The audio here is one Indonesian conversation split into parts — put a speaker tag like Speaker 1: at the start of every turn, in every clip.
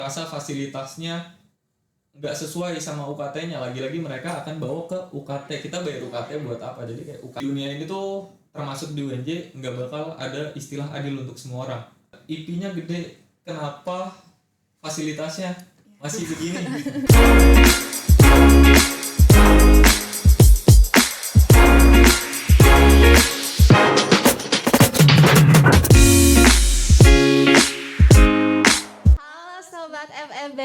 Speaker 1: rasa fasilitasnya nggak sesuai sama UKT-nya, lagi-lagi mereka akan bawa ke UKT. Kita bayar UKT buat apa? Jadi kayak UKT dunia ini tuh termasuk di UNJ nggak bakal ada istilah adil untuk semua orang. IP-nya gede, kenapa fasilitasnya masih begini?
Speaker 2: Halo Sobat FEB,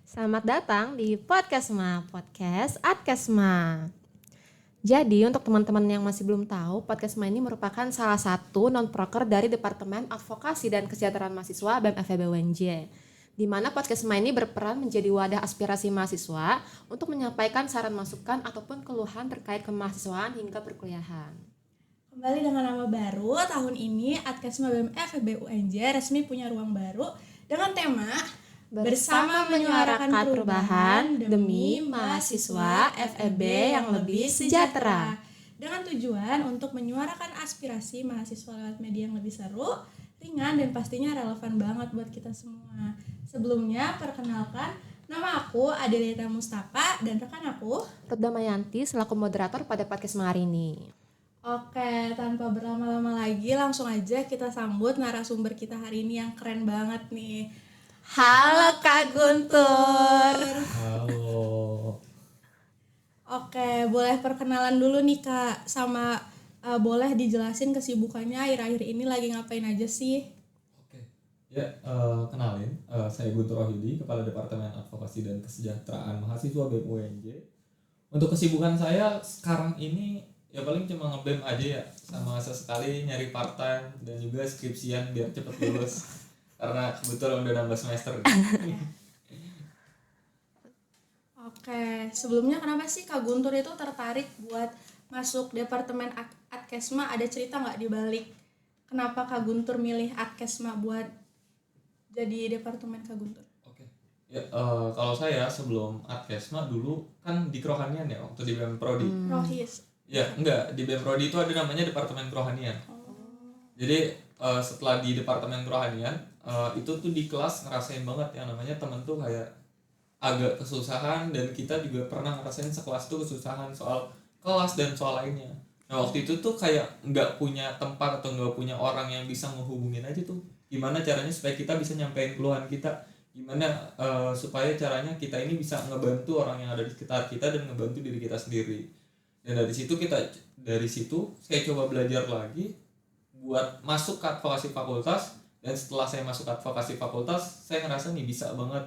Speaker 2: selamat datang di Podcastma, Podcast Adkesma. Jadi untuk teman-teman yang masih belum tahu, Podcastma ini merupakan salah satu non-proker dari Departemen Advokasi dan Kesejahteraan Mahasiswa BEM FEB UNJ, di mana Podcastma ini berperan menjadi wadah aspirasi mahasiswa untuk menyampaikan saran masukan ataupun keluhan terkait kemahasiswaan hingga perkuliahan.
Speaker 3: Kembali dengan nama baru, tahun ini Adkesma BEM FEB UNJ resmi punya ruang baru dengan tema Bersama Menyuarakan Perubahan Demi Mahasiswa FEB yang Lebih Sejahtera, dengan tujuan untuk menyuarakan aspirasi mahasiswa lewat media yang lebih seru, ringan, dan pastinya relevan banget buat kita semua. Sebelumnya, perkenalkan, nama aku Adelita Mustafa dan rekan aku
Speaker 2: Rutda Mayanti selaku moderator pada podcast hari ini.
Speaker 3: Oke, tanpa berlama-lama lagi langsung aja kita sambut narasumber kita hari ini yang keren banget nih.
Speaker 2: Halo Kak Guntur.
Speaker 1: Halo.
Speaker 3: Oke, boleh perkenalan dulu nih Kak, sama boleh dijelasin kesibukannya akhir-akhir ini lagi ngapain aja sih?
Speaker 1: Oke. Ya, kenalin, saya Guntur Rohidi, Kepala Departemen Advokasi dan Kesejahteraan Mahasiswa BEM UNJ. Untuk kesibukan saya sekarang ini ya paling cuma nge-BEM aja ya, sama sesekali nyari part-time dan juga skripsian biar cepet lulus. Karena kebetulan udah nambah semester.
Speaker 3: Oke, sebelumnya kenapa sih Kak Guntur itu tertarik buat masuk Departemen Adkesma? Ada cerita nggak di balik kenapa Kak Guntur milih Adkesma buat jadi Departemen Kak Guntur?
Speaker 1: Oke. Ya, kalau saya sebelum Adkesma dulu kan di Kerohanian ya, waktu di BEM Prodi.
Speaker 3: Rohis.
Speaker 1: Ya, enggak, di BEM Prodi itu ada namanya Departemen Kerohanian. Jadi setelah di Departemen Kerohanian, itu tuh di kelas ngerasain banget yang namanya temen tuh kayak agak kesusahan, dan kita juga pernah ngerasain sekelas tuh kesusahan soal kelas dan soal lainnya. Nah waktu itu tuh kayak nggak punya tempat atau nggak punya orang yang bisa ngehubungin aja tuh. Gimana caranya supaya kita bisa nyampein keluhan kita, gimana supaya caranya kita ini bisa ngebantu orang yang ada di sekitar kita dan ngebantu diri kita sendiri. Dan dari situ saya coba belajar lagi buat masuk ke advokasi fakultas, dan setelah saya masuk advokasi fakultas saya ngerasa nih bisa banget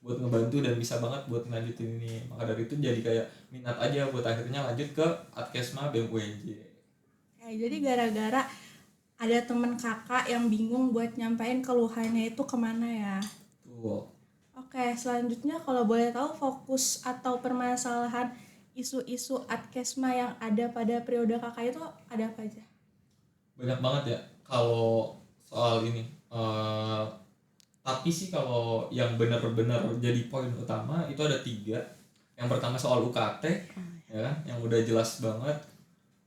Speaker 1: buat ngebantu dan bisa banget buat ngelanjutin ini. Maka dari itu jadi kayak minat aja buat akhirnya lanjut ke Adkesma BEM UNJ.
Speaker 3: Jadi gara-gara ada temen kakak yang bingung buat nyampein keluhannya itu kemana ya?
Speaker 1: Tuh.
Speaker 3: Oke, selanjutnya kalau boleh tahu fokus atau permasalahan isu-isu Adkesma yang ada pada periode kakak itu ada apa aja?
Speaker 1: Banyak banget ya kalau soal ini. Tapi sih kalau yang benar-benar jadi poin utama itu ada 3. Yang pertama soal UKT, ya kan, yang udah jelas banget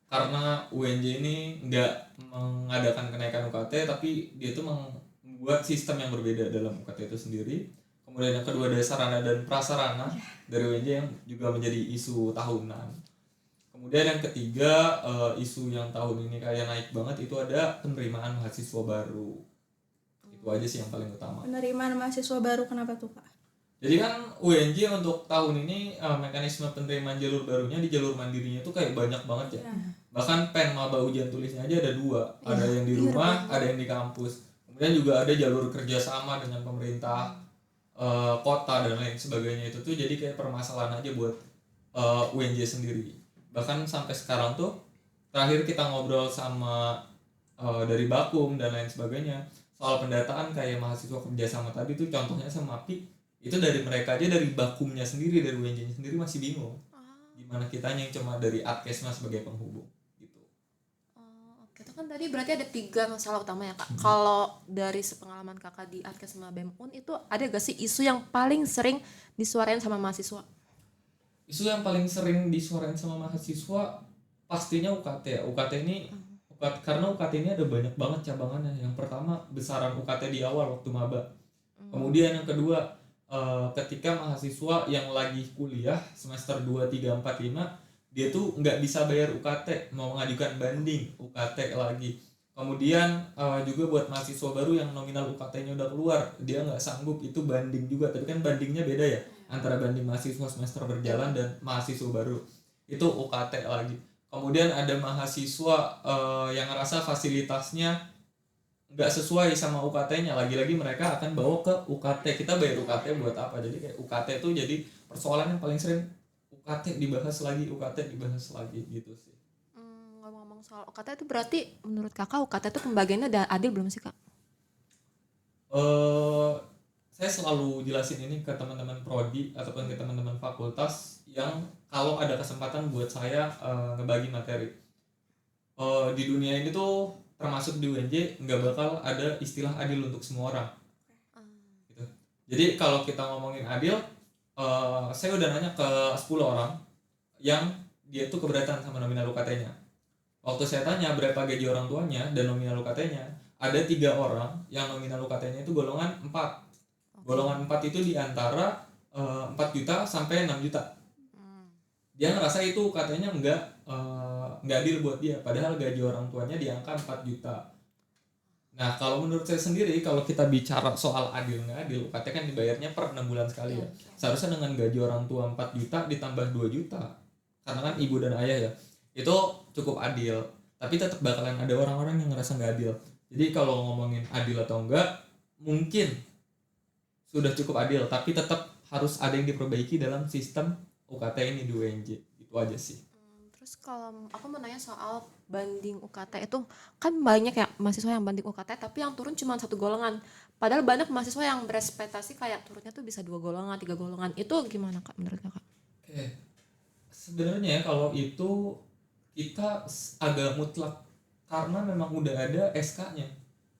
Speaker 1: karena UNJ ini nggak mengadakan kenaikan UKT, tapi dia tuh membuat sistem yang berbeda dalam UKT itu sendiri. Kemudian yang kedua ada sarana dan prasarana dari UNJ yang juga menjadi isu tahunan. Kemudian yang ketiga, isu yang tahun ini kayak naik banget itu ada penerimaan mahasiswa baru. Itu aja sih yang paling utama.
Speaker 3: Penerimaan mahasiswa baru kenapa tuh Kak?
Speaker 1: Jadi kan UNJ untuk tahun ini mekanisme penerimaan jalur barunya di jalur mandirinya itu kayak banyak banget ya. Bahkan maba ujian tulisnya aja ada 2, ada yang di rumah, ada yang di kampus. Kemudian juga ada jalur kerjasama dengan pemerintah kota dan lain sebagainya. Itu tuh jadi kayak permasalahan aja buat UNJ sendiri. Bahkan sampai sekarang tuh terakhir kita ngobrol sama dari Bakum dan lain sebagainya soal pendataan kayak mahasiswa kerjasama tadi tuh, contohnya sama MAPI itu dari mereka aja, dari Bakumnya sendiri, dari UNJ sendiri masih bingung gimana kitanya yang cuma dari Adkesma sebagai penghubung gitu.
Speaker 2: Oke, itu kan tadi berarti ada 3 masalah utama ya Kak. Kalau dari sepengalaman Kakak di Adkesma BEM UN itu ada gak sih isu yang paling sering disuarain sama mahasiswa?
Speaker 1: Isu yang paling sering disuarain sama mahasiswa pastinya UKT ya. Karena UKT ini ada banyak banget cabangannya. Yang pertama besaran UKT di awal waktu maba. Kemudian yang kedua, ketika mahasiswa yang lagi kuliah semester 2, 3, 4, 5, dia tuh nggak bisa bayar UKT, mau mengajukan banding UKT lagi. Kemudian juga buat mahasiswa baru yang nominal UKT-nya udah keluar, dia nggak sanggup, itu banding juga. Tapi kan bandingnya beda ya, antara banding mahasiswa semester berjalan dan mahasiswa baru, itu UKT lagi. Kemudian ada mahasiswa yang ngerasa fasilitasnya nggak sesuai sama UKT-nya, lagi-lagi mereka akan bawa ke UKT. Kita bayar UKT buat apa? Jadi kayak UKT itu jadi persoalan yang paling sering, UKT dibahas lagi gitu sih.
Speaker 2: Ngomong-ngomong soal UKT itu berarti menurut kakak UKT itu pembagiannya udah adil belum sih kak?
Speaker 1: Saya selalu jelasin ini ke teman-teman prodi ataupun ke teman-teman fakultas yang kalau ada kesempatan buat saya ngebagi materi. Di dunia ini tuh termasuk di UNJ nggak bakal ada istilah adil untuk semua orang. Gitu. Jadi kalau kita ngomongin adil, saya udah nanya ke 10 orang yang dia tuh keberatan sama nominal UKT-nya. Waktu saya tanya berapa gaji orang tuanya dan nominal UKT-nya, ada 3 orang yang nominal UKT-nya itu golongan 4. Golongan 4 itu di antara 4 juta sampai 6 juta. Dia ngerasa itu UKT-nya nggak adil buat dia, padahal gaji orang tuanya di angka 4 juta. Nah, kalau menurut saya sendiri, kalau kita bicara soal adil nggak adil, UKT kan dibayarnya per 6 bulan sekali ya. Seharusnya dengan gaji orang tua 4 juta ditambah 2 juta, karena kan ibu dan ayah ya, itu cukup adil. Tapi tetap bakalan ada orang-orang yang ngerasa nggak adil. Jadi kalau ngomongin adil atau enggak, mungkin sudah cukup adil, tapi tetap harus ada yang diperbaiki dalam sistem UKT ini di UNJ. Itu aja sih.
Speaker 2: Terus kalau aku mau nanya soal banding UKT itu, kan banyak ya mahasiswa yang banding UKT tapi yang turun cuma 1 golongan. Padahal banyak mahasiswa yang berekspektasi kayak turunnya tuh bisa 2 golongan, 3 golongan. Itu gimana kak menurut kakak?
Speaker 1: Oke. Sebenarnya kalau itu kita agak mutlak, karena memang udah ada SK-nya.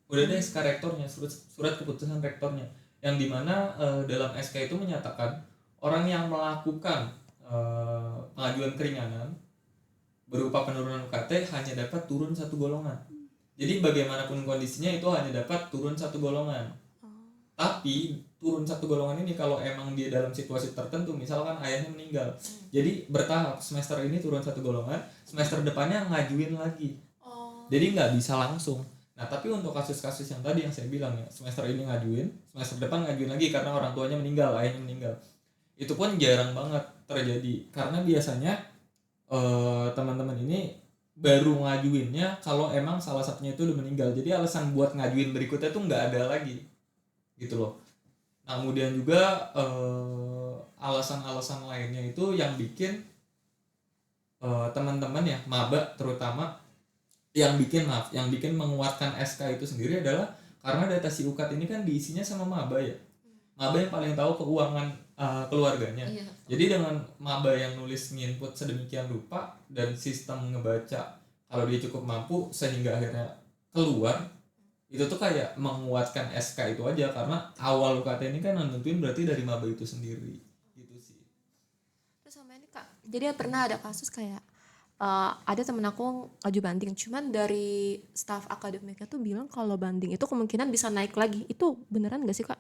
Speaker 1: Udah ada SK rektornya, surat keputusan rektornya, yang dimana dalam SK itu menyatakan orang yang melakukan pengajuan keringanan berupa penurunan UKT hanya dapat turun 1 golongan. Jadi bagaimanapun kondisinya itu hanya dapat turun 1 golongan. Tapi turun 1 golongan ini kalau emang dia dalam situasi tertentu, misalkan ayahnya meninggal, jadi bertahap, semester ini turun 1 golongan, semester depannya ngajuin lagi. Jadi nggak bisa langsung. Nah, tapi untuk kasus-kasus yang tadi yang saya bilang ya, semester ini ngajuin, semester depan ngajuin lagi karena orang tuanya meninggal, ayahnya meninggal, itu pun jarang banget terjadi, karena biasanya teman-teman ini baru ngajuinnya kalau emang salah satunya itu udah meninggal. Jadi alasan buat ngajuin berikutnya tuh nggak ada lagi gitu loh. Nah, kemudian juga alasan-alasan lainnya itu yang bikin teman-teman ya, maba terutama, yang bikin menguatkan SK itu sendiri adalah karena data si UKT ini kan diisinya sama maba ya. Maba yang paling tahu keuangan keluarganya. Jadi dengan maba yang nulis nginput sedemikian rupa dan sistem ngebaca kalau dia cukup mampu sehingga akhirnya keluar, itu tuh kayak menguatkan SK itu aja, karena awal UKT ini kan nentuin berarti dari maba itu sendiri gitu sih.
Speaker 2: Terus sama ini kak, jadi pernah ada kasus kayak ada temen aku ngaju banding, cuman dari staf akademiknya tuh bilang kalau banding itu kemungkinan bisa naik lagi. Itu beneran gak sih kak?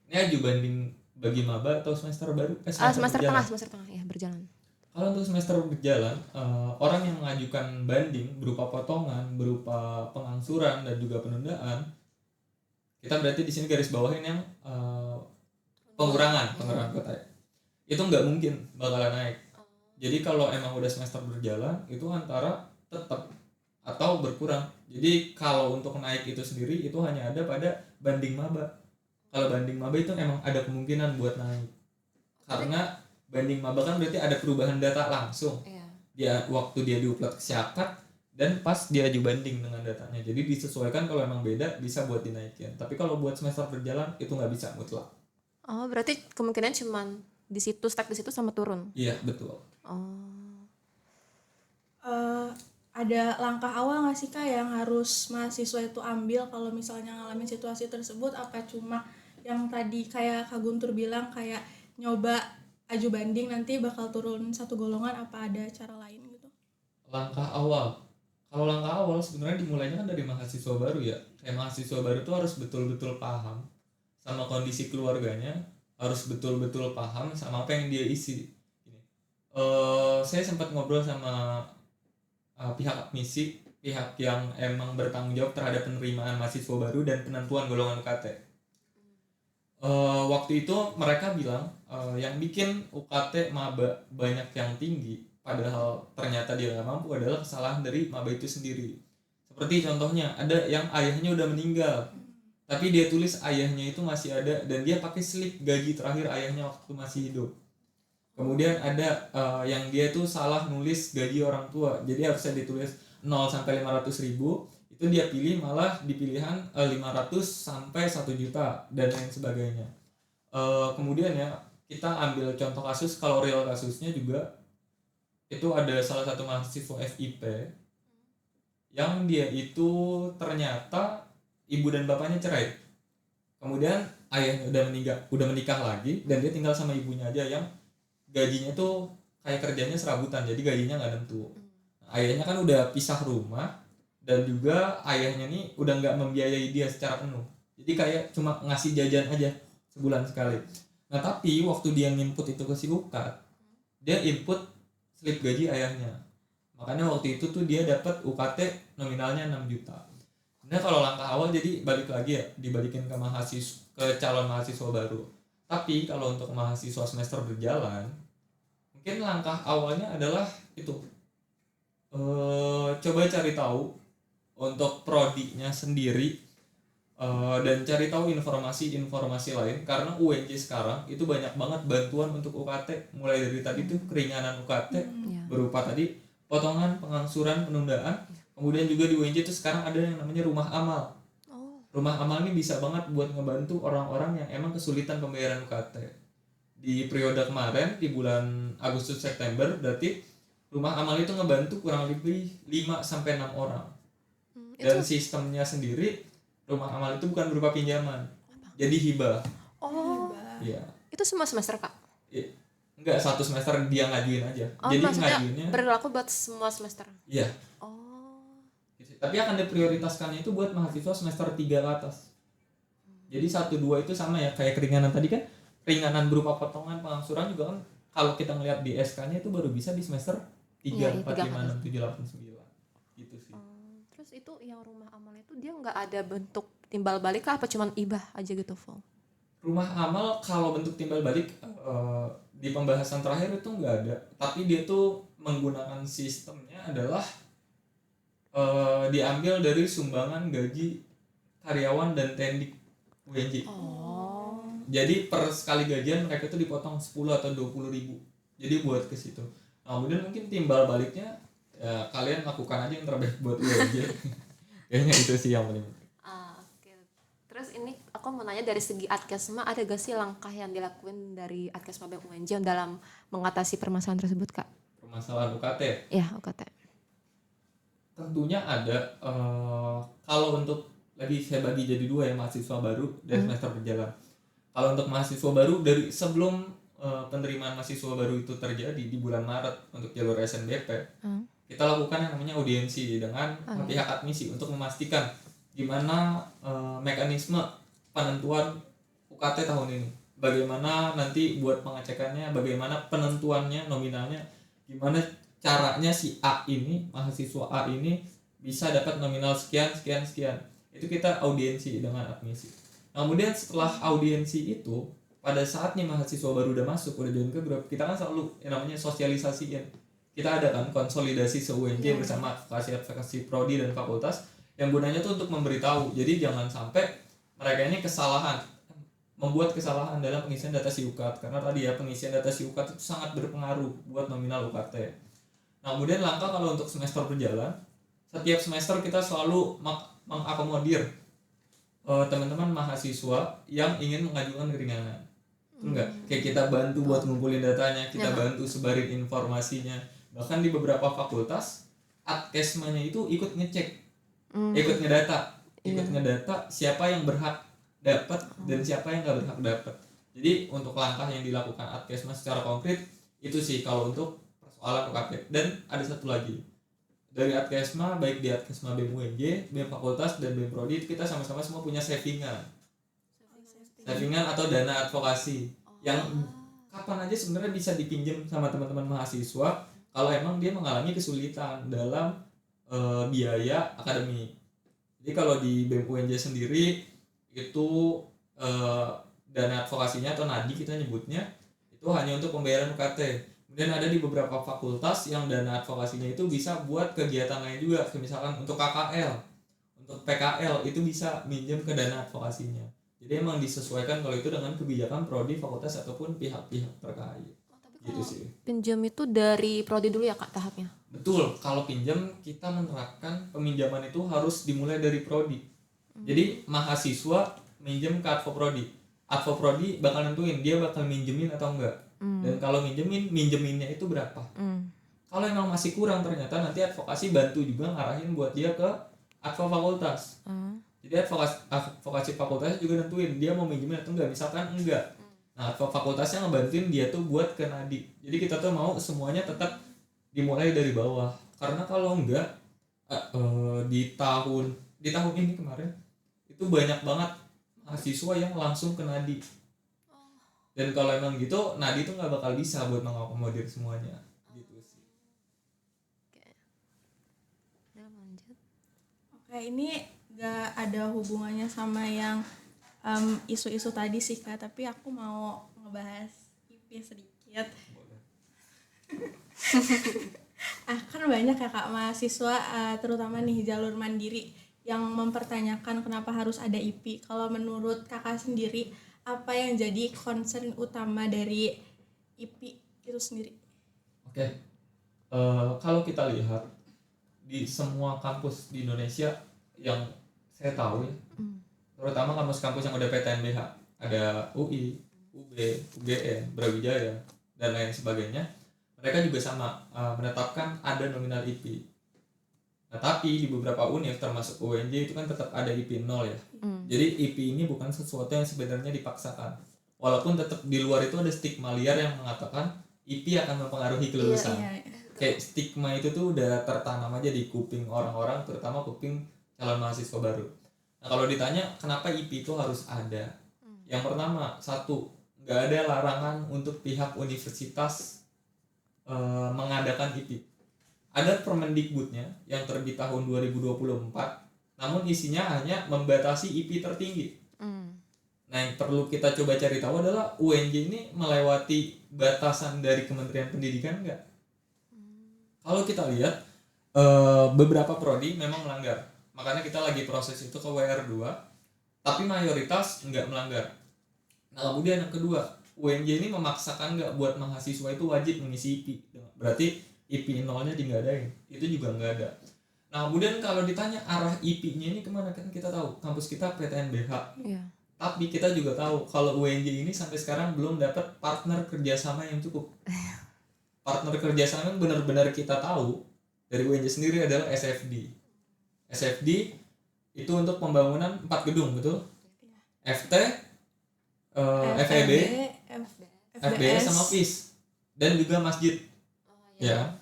Speaker 1: Ini aju banding bagi maba atau semester baru?
Speaker 2: Semester tengah ya, berjalan.
Speaker 1: Kalau untuk semester berjalan, orang yang mengajukan banding berupa potongan, berupa pengangsuran dan juga penundaan, kita berarti di sini garis bawahin yang pengurangan kuota. Itu nggak mungkin bakalan naik. Jadi kalau emang udah semester berjalan, itu antara tetap atau berkurang. Jadi kalau untuk naik itu sendiri itu hanya ada pada banding maba. Kalau banding maba itu emang ada kemungkinan buat naik, karena banding maba kan berarti ada perubahan data langsung. Dia waktu dia diupload ke Syakat dan pas dia aju banding dengan datanya, jadi disesuaikan. Kalau emang beda bisa buat dinaikin, tapi kalau buat semester berjalan itu nggak bisa mutlak.
Speaker 2: Oh, berarti kemungkinan cuman di situ, stuck di situ sama turun.
Speaker 1: Iya, betul.
Speaker 3: Ada langkah awal nggak sih kak yang harus mahasiswa itu ambil kalau misalnya ngalamin situasi tersebut? Apa cuma yang tadi kayak Kak Guntur bilang kayak nyoba aju banding nanti bakal turun 1 golongan, apa ada cara lain gitu?
Speaker 1: Langkah awal, kalau langkah awal sebenarnya dimulainya kan dari mahasiswa baru ya. Kayak mahasiswa baru tuh harus betul-betul paham sama kondisi keluarganya, harus betul-betul paham sama apa yang dia isi. Saya sempat ngobrol sama pihak admisi, pihak yang emang bertanggung jawab terhadap penerimaan mahasiswa baru dan penentuan golongan UKT. Waktu itu mereka bilang yang bikin UKT maba banyak yang tinggi, padahal ternyata dia nggak mampu, adalah kesalahan dari maba itu sendiri. Seperti contohnya, ada yang ayahnya udah meninggal, tapi dia tulis ayahnya itu masih ada dan dia pakai slip gaji terakhir ayahnya waktu masih hidup. Kemudian ada yang dia tuh salah nulis gaji orang tua, jadi harusnya ditulis 0 sampai 500 ribu, itu dia pilih malah di pilihan 500 sampai 1 juta dan lain sebagainya. Kemudian ya kita ambil contoh kasus, kalau real kasusnya juga itu ada salah satu mahasiswa FIP yang dia itu ternyata ibu dan bapaknya cerai. Kemudian ayahnya udah menikah lagi dan dia tinggal sama ibunya aja yang gajinya tuh kayak kerjanya serabutan, jadi gajinya nggak tentu. Ayahnya kan udah pisah rumah dan juga ayahnya nih udah nggak membiayai dia secara penuh, jadi kayak cuma ngasih jajan aja sebulan sekali. Nah tapi waktu dia nginput itu ke si UKAT, dia input slip gaji ayahnya, makanya waktu itu tuh dia dapat UKT nominalnya 6 juta. Nah kalau langkah awal jadi balik lagi ya, dibalikin ke calon mahasiswa baru. Tapi kalau untuk mahasiswa semester berjalan, mungkin langkah awalnya adalah itu, coba cari tahu untuk prodinya sendiri, dan cari tahu informasi lain, karena UNJ sekarang itu banyak banget bantuan untuk UKT, mulai dari tadi tuh keringanan UKT berupa tadi potongan, pengangsuran, penundaan. Kemudian juga di UNJ itu sekarang ada yang namanya rumah amal. Rumah amal ini bisa banget buat ngebantu orang-orang yang emang kesulitan pembayaran UKT. Di periode kemarin di bulan Agustus September, berarti rumah amal itu ngebantu kurang lebih 5 sampai 6 orang. Dan sistemnya sendiri, rumah amal itu bukan berupa pinjaman, jadi hibah. Iya.
Speaker 2: Itu semua semester, Kak?
Speaker 1: Enggak, 1 semester dia ngajuin aja. Jadi ngajuinnya
Speaker 2: berlaku buat semua semester.
Speaker 1: Iya. Tapi akan diprioritaskannya itu buat mahasiswa semester 3 ke atas. Jadi 1-2 itu sama ya, kayak keringanan tadi kan, keringanan berupa potongan, pengangsuran juga kan kalau kita ngeliat di SK-nya itu baru bisa di semester 3, 4, 5, 6, 7, 8, 9 gitu sih.
Speaker 2: Terus itu yang rumah amal itu dia nggak ada bentuk timbal balik kah, apa cuman ibah aja gitu, Vol?
Speaker 1: Rumah amal kalau bentuk timbal balik di pembahasan terakhir itu nggak ada, tapi dia tuh menggunakan sistemnya adalah diambil dari sumbangan gaji karyawan dan tendik UNJ. Jadi per sekali gajian mereka itu dipotong 10 atau 20 ribu, jadi buat ke situ. Nah, kemudian mungkin timbal baliknya ya kalian lakukan aja yang terbaik buat UNJ. Kayaknya itu sih yang paling penting.
Speaker 2: Oke. Terus ini aku mau nanya, dari segi Adkesma ada gak sih langkah yang dilakuin dari Adkesma BEM UNJ dalam mengatasi permasalahan tersebut, Kak?
Speaker 1: Permasalahan UKT?
Speaker 2: Iya, UKT.
Speaker 1: Tentunya ada. Kalau untuk lagi saya bagi jadi 2 ya, mahasiswa baru dan semester berjalan. Kalau untuk mahasiswa baru, dari sebelum penerimaan mahasiswa baru itu terjadi di bulan Maret untuk jalur SNBP, kita lakukan yang namanya audiensi dengan pihak admisi untuk memastikan gimana mekanisme penentuan UKT tahun ini, bagaimana nanti buat pengecekannya, bagaimana penentuannya nominalnya, gimana caranya si A ini, mahasiswa A ini bisa dapat nominal sekian. Itu kita audiensi dengan admisi. Kemudian setelah audiensi itu, pada saatnya mahasiswa baru udah masuk, udah join ke grup, kita kan selalu yang namanya sosialisasiin. Kita ada kan konsolidasi se-UNJ bersama advokasi prodi dan fakultas, yang gunanya tuh untuk memberitahu. Jadi jangan sampai mereka ini membuat kesalahan dalam pengisian data SIUKAT, karena tadi ya pengisian data SIUKAT itu sangat berpengaruh buat nominal UKT. Nah, kemudian langkah kalau untuk semester berjalan, setiap semester kita selalu mengakomodir teman-teman mahasiswa yang ingin mengajukan keringanan. Betul nggak? Kayak kita bantu buat ngumpulin datanya, kita bantu sebarin informasinya. Bahkan di beberapa fakultas, Adkesmanya itu ikut ngecek, ikut ngedata siapa yang berhak dapat dan siapa yang nggak berhak dapat. Jadi untuk langkah yang dilakukan Adkesma secara konkret itu sih kalau untuk persoalan UKT. Dan ada satu lagi, dari Adkesma, baik di Adkesma BEM UNJ, BEM Fakultas dan BEM Prodi, kita sama-sama semua punya savingan. savingan atau dana advokasi yang kapan aja sebenarnya bisa dipinjam sama teman-teman mahasiswa kalau emang dia mengalami kesulitan dalam biaya akademik. Jadi kalau di BEM UNJ sendiri itu dana advokasinya atau nadi kita nyebutnya itu hanya untuk pembayaran UKT. Kemudian ada di beberapa fakultas yang dana advokasinya itu bisa buat kegiatan lain juga, misalkan untuk KKL, untuk PKL itu bisa minjem ke dana advokasinya. Jadi emang disesuaikan kalau itu dengan kebijakan prodi, fakultas ataupun pihak-pihak terkait. Gitu sih.
Speaker 2: Pinjam itu dari prodi dulu ya Kak tahapnya?
Speaker 1: Betul, kalau pinjam kita menerapkan peminjaman itu harus dimulai dari prodi. Jadi mahasiswa minjem ke advoprodi. Advoprodi bakal nentuin dia bakal minjemin atau enggak. Dan kalau minjeminnya itu berapa. Kalau emang masih kurang ternyata nanti advokasi bantu juga ngarahin buat dia ke advo fakultas. Jadi advokasi fakultas juga nentuin dia mau minjemin atau enggak. Misalkan enggak, nah advo fakultasnya ngebantuin dia tuh buat ke nadi. Jadi kita tuh mau semuanya tetap dimulai dari bawah. Karena kalau enggak di tahun ini kemarin itu banyak banget mahasiswa yang langsung ke nadi. Dan kalau emang gitu nadi tuh nggak bakal bisa buat mengakomodir semuanya. Gitu sih.
Speaker 3: Oke, ini gak ada hubungannya sama yang isu-isu tadi sih Kak, tapi aku mau ngebahas IP sedikit. Kan banyak ya Kak mahasiswa terutama nih jalur mandiri yang mempertanyakan kenapa harus ada IP. Kalau menurut Kakak sendiri, apa yang jadi concern utama dari IP itu sendiri?
Speaker 1: Oke. Kalau kita lihat di semua kampus di Indonesia yang saya tahu ya, terutama kampus-kampus yang udah PTNBH, ada UI, UB, UGM, Brawijaya, dan lain sebagainya, mereka juga sama menetapkan ada nominal IP. Nah, tapi di beberapa univ termasuk UNJ itu kan tetap ada IP 0 ya. Jadi IP ini bukan sesuatu yang sebenarnya dipaksakan. Walaupun tetap di luar itu ada stigma liar yang mengatakan IP akan mempengaruhi kelulusan. Kayak stigma itu tuh udah tertanam aja di kuping orang-orang, terutama kuping calon mahasiswa baru. Nah, kalau ditanya kenapa IP itu harus ada? Yang pertama, satu, nggak ada larangan untuk pihak universitas mengadakan IP. Ada Permendikbudnya yang terbit tahun 2024, namun isinya hanya membatasi IP tertinggi. Nah, yang perlu kita coba cari tahu adalah UNJ ini melewati batasan dari Kementerian Pendidikan nggak? Kalau kita lihat beberapa prodi memang melanggar, makanya kita lagi proses itu ke WR2, tapi mayoritas nggak melanggar. Nah, kemudian yang kedua, UNJ ini memaksakan nggak buat mahasiswa itu wajib mengisi IP, berarti IP 0-nya nggak itu juga nggak ada. Nah, kemudian kalau ditanya arah IP-nya ini kemana, kan kita tahu kampus kita PTNBH. Tapi kita juga tahu kalau UNJ ini sampai sekarang belum dapat partner kerjasama yang cukup. Partner kerjasama yang benar-benar kita tahu dari UNJ sendiri adalah SFD. SFD itu untuk pembangunan 4 gedung, betul? FT, FEB, FBS sama FIS, dan juga masjid. Ya.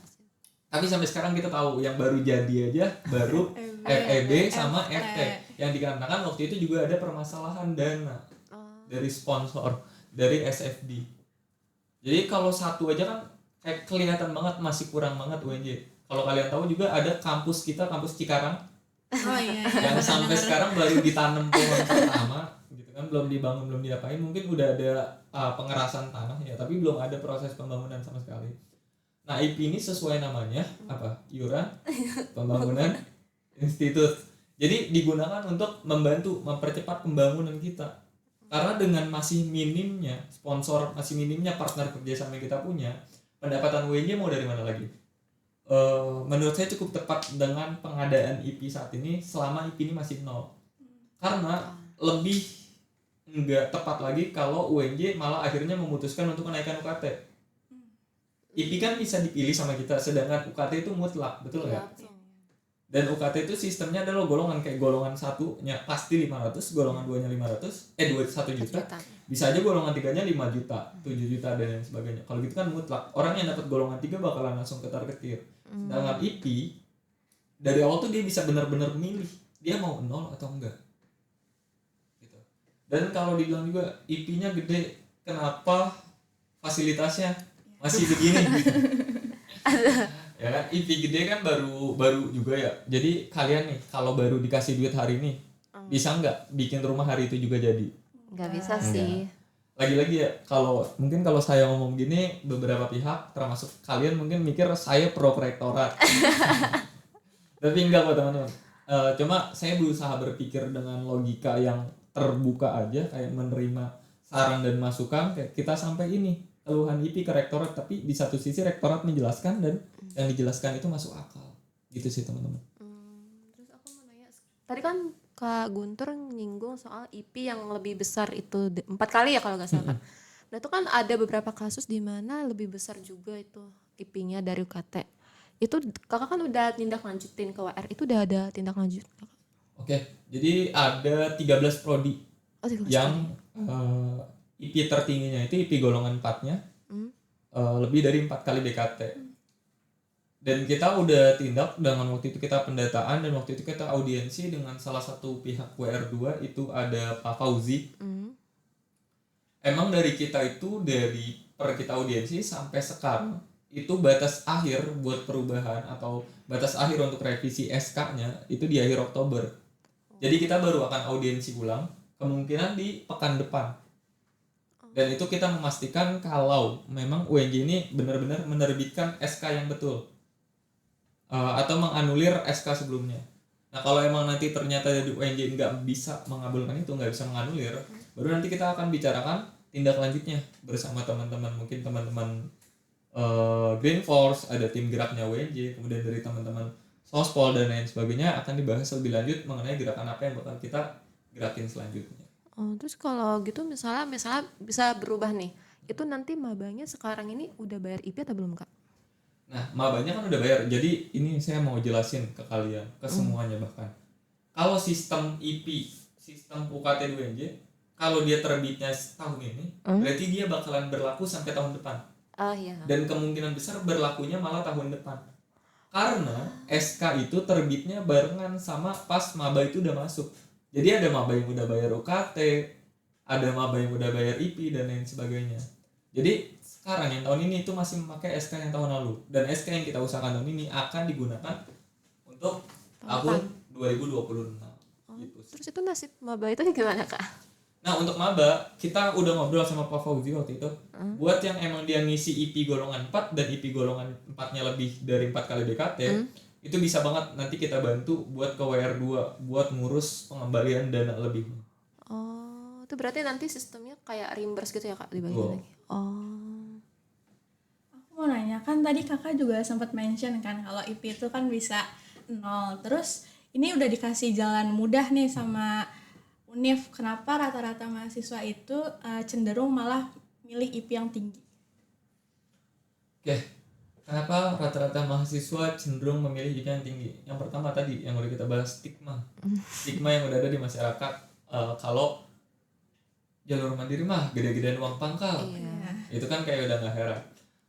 Speaker 1: Tapi sampai sekarang kita tahu yang baru jadi aja baru FEB sama FT, yang dikarenakan waktu itu juga ada permasalahan dana dari sponsor dari SFD. Jadi kalau satu aja kan kayak kelihatan banget masih kurang banget UNJ. Kalau kalian tahu juga ada kampus kita, kampus Cikarang, yang sampai sekarang baru ditanam pohon pertama gitu kan, belum dibangun, belum diapain, mungkin udah ada pengerasan tanah ya, tapi belum ada proses pembangunan sama sekali. Nah, IP ini sesuai namanya apa? Iuran Pembangunan Institut. Jadi digunakan untuk membantu mempercepat pembangunan kita. Karena dengan masih minimnya sponsor, masih minimnya partner kerjasama yang kita punya, pendapatan UNJ mau dari mana lagi? Menurut saya cukup tepat dengan pengadaan IP saat ini selama IP ini masih 0. Karena lebih enggak tepat lagi kalau UNJ malah akhirnya memutuskan untuk menaikkan UKT. IP kan bisa dipilih sama kita, sedangkan UKT itu mutlak, betul nggak? Dan UKT itu sistemnya adalah golongan, kayak golongan 1-nya pasti 500, golongan 2-nya 500, 1 juta. Bisa aja golongan 3-nya 5 juta, 7 juta dan lain sebagainya. Kalau gitu kan mutlak. Orang yang dapat golongan 3 bakalan langsung ketar-ketir. Sedangkan IP dari awal tuh dia bisa benar-benar milih dia mau 0 atau enggak. Gitu. Dan kalau dibilang juga IP-nya gede, kenapa fasilitasnya masih begini? Ya kan, IP gede kan baru juga ya. Jadi kalian nih kalau baru dikasih duit hari ini, bisa nggak bikin rumah hari itu juga jadi?
Speaker 2: Nggak bisa sih.
Speaker 1: Lagi-lagi ya, kalau saya ngomong gini, beberapa pihak termasuk kalian mungkin mikir saya pro rektorat. Tapi enggak kok teman-teman. Cuma saya berusaha berpikir dengan logika yang terbuka aja, kayak menerima saran dan masukan, kayak kita sampai ini keluhan IP ke rektorat, tapi di satu sisi rektorat menjelaskan dan yang dijelaskan itu masuk akal. Gitu sih teman-teman.
Speaker 2: Terus aku mau nanya, tadi kan Kak Guntur nyinggung soal IP yang lebih besar itu 4 kali ya kalau nggak salah. Nah itu kan ada beberapa kasus di mana lebih besar juga itu IP-nya dari UKT. Itu kakak kan udah tindak lanjutin ke WR, itu udah ada tindak lanjut kakak?
Speaker 1: Oke, jadi ada 13 prodi
Speaker 2: Oh, 13
Speaker 1: yang IP tertingginya itu IP golongan 4-nya lebih dari 4 kali BKT. Dan kita udah tindak dengan waktu itu kita pendataan dan waktu itu kita audiensi dengan salah satu pihak WR2 itu ada Pak Fauzi. Emang dari kita itu dari kita audiensi sampai sekarang itu batas akhir buat perubahan atau batas akhir untuk revisi SK-nya itu di akhir Oktober. Jadi kita baru akan audiensi ulang kemungkinan di pekan depan. Dan itu kita memastikan kalau memang UNJ ini benar-benar menerbitkan SK yang betul. Atau menganulir SK sebelumnya. Nah kalau emang nanti ternyata dari UNJ nggak bisa mengabulkan itu, nggak bisa menganulir, baru nanti kita akan bicarakan tindak lanjutnya bersama teman-teman, mungkin teman-teman Green Force, ada tim geraknya UNJ, kemudian dari teman-teman Sospol dan lain sebagainya akan dibahas lebih lanjut mengenai gerakan apa yang bakal kita gerakin selanjutnya.
Speaker 2: Terus kalau gitu misalnya bisa berubah nih, itu nanti mabanya sekarang ini udah bayar IP atau belum Kak?
Speaker 1: Nah, mabanya kan udah bayar. Jadi ini saya mau jelasin ke kalian, ke semuanya bahkan. Kalau sistem IP, sistem UKT 2NJ, kalau dia terbitnya tahun ini, berarti dia bakalan berlaku sampai tahun depan.
Speaker 2: Oh iya.
Speaker 1: Dan kemungkinan besar berlakunya malah tahun depan. Karena SK itu terbitnya barengan sama pas maba itu udah masuk. Jadi ada maba yang udah bayar UKT, ada maba yang udah bayar IP dan lain sebagainya. Jadi sekarang yang tahun ini itu masih memakai SK yang tahun lalu, dan SK yang kita usahakan tahun ini akan digunakan untuk tahun 2026. Gitu.
Speaker 2: Terus itu nasib maba itu gimana Kak?
Speaker 1: Nah untuk maba kita udah ngobrol sama Pak Fauzi waktu itu. Buat yang emang dia ngisi IP golongan 4 dan IP golongan 4-nya lebih dari 4 kali BKT, itu bisa banget nanti kita bantu buat ke WR2 buat ngurus pengembalian dana lebih.
Speaker 2: Oh, itu berarti nanti sistemnya kayak reimburse gitu ya Kak, dibagi lagi.
Speaker 3: Aku mau nanya, kan tadi kakak juga sempat mention kan kalau IP itu kan bisa 0. Terus ini udah dikasih jalan mudah nih sama Univ, kenapa rata-rata mahasiswa itu cenderung malah milih IP yang tinggi?
Speaker 1: Oke, kenapa rata-rata mahasiswa cenderung memilih IP yang tinggi? Yang pertama tadi yang udah kita bahas, stigma yang udah ada di masyarakat. Kalau jalur mandiri mah gede-gedean uang pangkal, itu kan kayak udah nggak heran.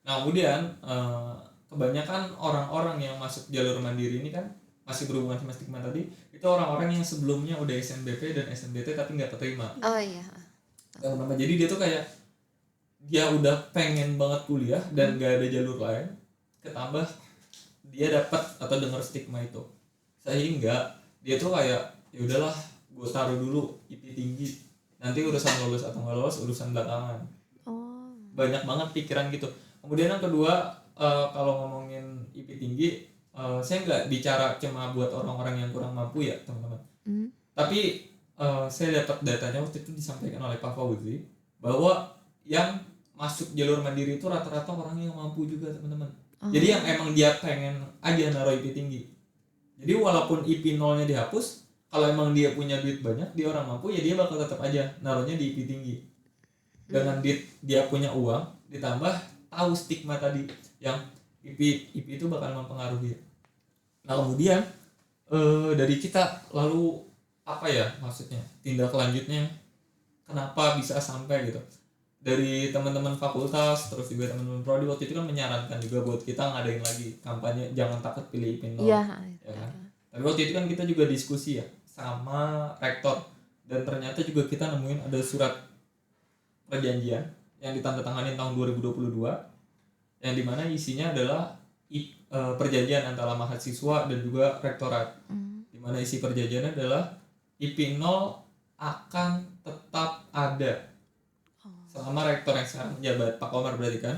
Speaker 1: Nah kemudian kebanyakan orang-orang yang masuk jalur mandiri ini kan masih berhubungan sama stigma tadi, itu orang-orang yang sebelumnya udah SNBP dan SNBT tapi nggak keterima.
Speaker 2: Oh iya.
Speaker 1: Jadi dia tuh kayak dia udah pengen banget kuliah dan nggak ada jalur lain, ketambah dia dapat atau dengar stigma itu, sehingga dia tuh kayak ya udahlah gue taruh dulu IP tinggi, nanti urusan lulus atau nggak lulus urusan belakangan. Banyak banget pikiran gitu. Kemudian yang kedua, kalau ngomongin IP tinggi, saya nggak bicara cuma buat orang-orang yang kurang mampu ya teman-teman. Tapi saya dapat datanya waktu itu disampaikan oleh Pak Fauzi bahwa yang masuk jalur mandiri itu rata-rata orang yang mampu juga teman-teman. Jadi yang emang dia pengen aja naruh IP tinggi. Jadi walaupun IP 0-nya dihapus, kalau emang dia punya duit banyak, dia orang mampu, ya dia bakal tetap aja naruhnya di IP tinggi. Dengan dia punya uang, ditambah tahu stigma tadi yang IP itu bakal mempengaruhi. Nah kemudian dari kita lalu apa ya maksudnya tindak lanjutnya, kenapa bisa sampai gitu? Dari teman-teman fakultas terus juga teman-teman prodi waktu itu kan menyarankan juga buat kita ngadain lagi kampanye jangan takut pilih IP 0. Ya kan? Tapi waktu itu kan kita juga diskusi ya sama rektor dan ternyata juga kita nemuin ada surat perjanjian yang ditandatangani tahun 2022 yang dimana isinya adalah perjanjian antara mahasiswa dan juga rektorat. Dimana isi perjanjiannya adalah IP 0 akan tetap ada selama rektor yang sekarang menjabat, Pak Komar berarti kan.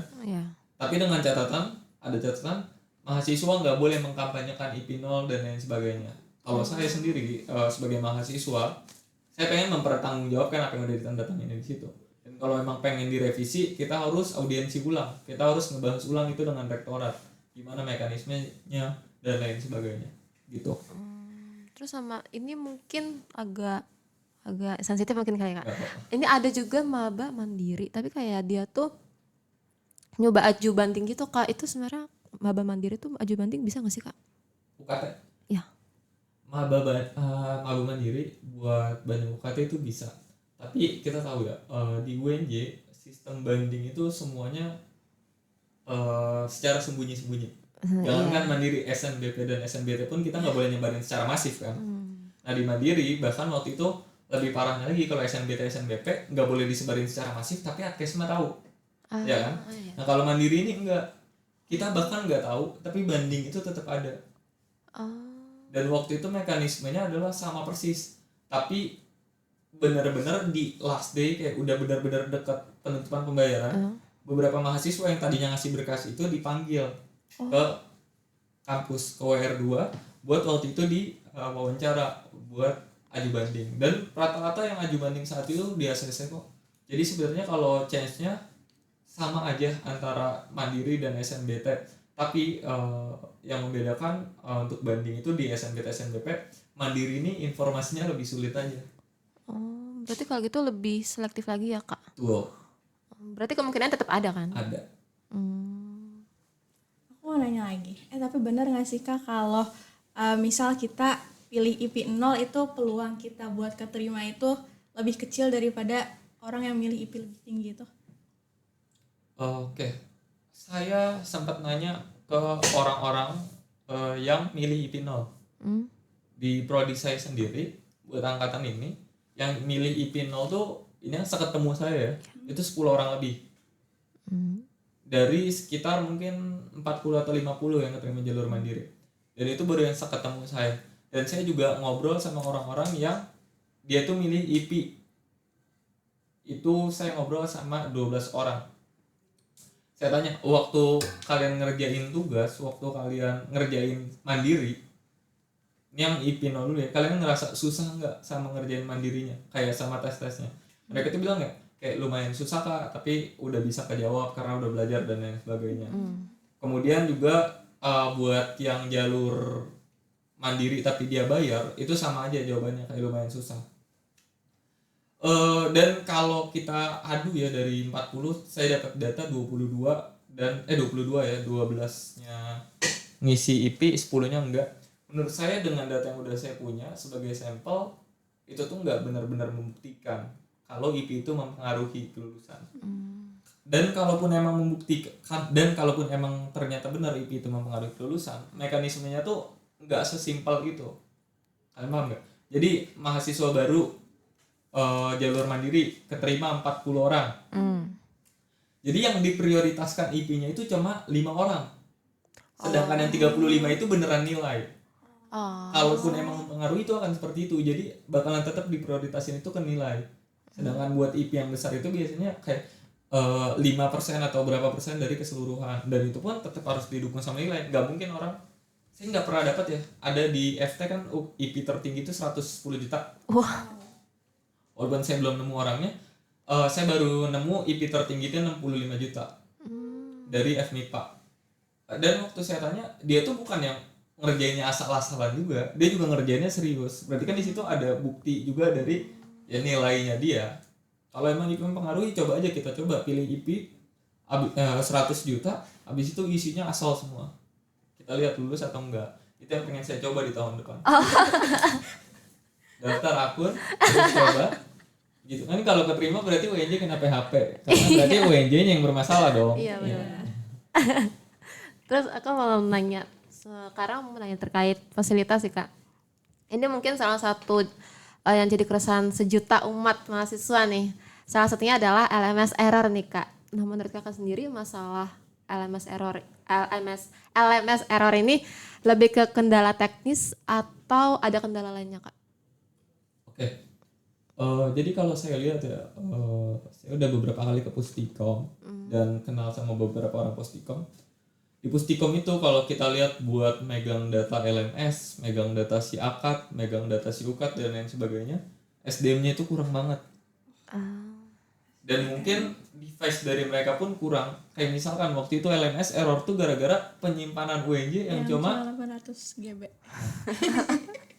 Speaker 1: Tapi dengan catatan, ada catatan mahasiswa nggak boleh mengkampanyekan IP 0 dan lain sebagainya. Kalau saya sendiri sebagai mahasiswa, saya pengen mempertanggungjawabkan apa yang udah ditandatangani di situ. Dan kalau memang pengen direvisi, kita harus audiensi ulang, kita harus ngebahas ulang itu dengan rektorat, gimana mekanismenya dan lain sebagainya, gitu.
Speaker 2: Terus sama ini mungkin agak sensitif mungkin kali Kak. Ini ada juga maba mandiri, tapi kayak dia tuh nyoba aju banding gitu Kak. Itu sebenarnya maba mandiri tuh aju banding bisa nggak sih Kak?
Speaker 1: UKT?
Speaker 2: Ya.
Speaker 1: Maba mandiri buat banding UKT itu bisa. Tapi kita tahu ya, di UNJ sistem banding itu semuanya secara sembunyi-sembunyi. Jangankan mandiri, SNBP dan SNBT pun kita nggak boleh nyebarin secara masif kan. Nah di mandiri bahkan waktu itu lebih parahnya lagi, kalau SNBT SNBP nggak boleh disebarin secara masif tapi Adkesma tahu, ya kan. Nah kalau mandiri ini enggak, kita bahkan nggak tahu tapi banding itu tetap ada. Dan waktu itu mekanismenya adalah sama persis, tapi benar-benar di last day kayak udah benar-benar dekat penutupan pembayaran, beberapa mahasiswa yang tadinya ngasih berkas itu dipanggil ke kampus, ke WR2 buat waktu itu di wawancara buat aju banding. Dan rata-rata yang aju banding saat itu di ACC kok. Jadi sebenarnya kalau change-nya sama aja antara mandiri dan SNBT, tapi yang membedakan untuk banding itu di SNBT SNBP, mandiri ini informasinya lebih sulit aja.
Speaker 2: Berarti kalau gitu lebih selektif lagi ya Kak?
Speaker 1: Tuh.
Speaker 2: Berarti kemungkinan tetap ada kan?
Speaker 1: Ada.
Speaker 3: Aku mau nanya lagi, tapi benar nggak sih Kak kalau misal kita pilih IP 0 itu peluang kita buat keterima itu lebih kecil daripada orang yang milih IP lebih tinggi itu?
Speaker 1: Oke. Saya sempat nanya ke orang-orang yang milih IP 0. Di prodi saya sendiri buat angkatan ini yang milih IP 0 tuh ini yang seketemu saya ya, itu 10 orang lebih. Dari sekitar mungkin 40 atau 50 yang keterima jalur mandiri. Dan itu baru yang seketemu saya. Dan saya juga ngobrol sama orang-orang yang dia tuh milih IP. Itu saya ngobrol sama 12 orang. Saya tanya, waktu kalian ngerjain tugas, waktu kalian ngerjain mandiri, ini yang IP 0 dulu ya, kalian ngerasa susah nggak sama ngerjain mandirinya, kayak sama tes-tesnya? Mereka tuh bilang nggak, kayak lumayan susah Kak, tapi udah bisa kejawab karena udah belajar dan lain sebagainya. Kemudian juga buat yang jalur mandiri tapi dia bayar, itu sama aja jawabannya, kayak lumayan susah. Dan kalau kita adu ya dari 40, saya dapat data 22 dan 22 ya, 12-nya ngisi IP, 10-nya enggak. Menurut saya dengan data yang udah saya punya sebagai sampel, itu tuh nggak benar-benar membuktikan kalau IP itu mempengaruhi kelulusan. Dan kalaupun emang membuktikan, dan kalaupun emang ternyata benar IP itu mempengaruhi kelulusan, mekanismenya tuh nggak sesimpel itu. Kalian paham nggak? Jadi mahasiswa baru jalur mandiri keterima 40 orang. Jadi yang diprioritaskan IP-nya itu cuma 5 orang. Sedangkan yang 35 itu beneran nilai. Kalaupun emang mempengaruhi itu akan seperti itu. Jadi bakalan tetap diprioritasin itu ke nilai. Sedangkan buat IP yang besar itu biasanya kayak 5% atau berapa persen dari keseluruhan. Dan itu pun tetap harus didukung sama nilai. Gak mungkin orang, saya nggak pernah dapat ya, ada di FT kan IP tertinggi itu 110 juta. Walaupun saya belum nemu orangnya, saya baru nemu IP tertinggi itu 65 juta dari FMIPA. Dan waktu saya tanya, dia tuh bukan yang ngerjainnya asal-asalan juga, dia juga ngerjainnya serius. Berarti kan di situ ada bukti juga dari ya nilainya dia. Kalau emang IP mempengaruhi, coba aja kita pilih IP 100 juta, habis itu isinya asal semua. Kita lihat lulus atau enggak. Itu yang pengen saya coba di tahun depan. Daftar akun, terus coba gitu kan. Kalau keterima berarti UNJ kena PHP, karena berarti UNJ-nya yang bermasalah dong.
Speaker 2: Iya benar. Terus aku mau nanya, sekarang mau nanya terkait fasilitas sih Kak. Ini mungkin salah satu yang jadi keresahan sejuta umat mahasiswa nih. Salah satunya adalah LMS error nih Kak. Nah menurut Kakak sendiri masalah LMS error ini lebih ke kendala teknis atau ada kendala lainnya Kak?
Speaker 1: Oke. Jadi kalau saya lihat ya, saya udah beberapa kali ke Pustikom dan kenal sama beberapa orang Pustikom. Di Pustikom itu kalau kita lihat buat megang data LMS, megang data si AKAD, megang data si UKAD dan lain sebagainya, SDM-nya itu kurang banget. Dan mungkin device dari mereka pun kurang. Kayak misalkan waktu itu LMS error tuh gara-gara penyimpanan UNJ yang cuma
Speaker 3: 800 GB.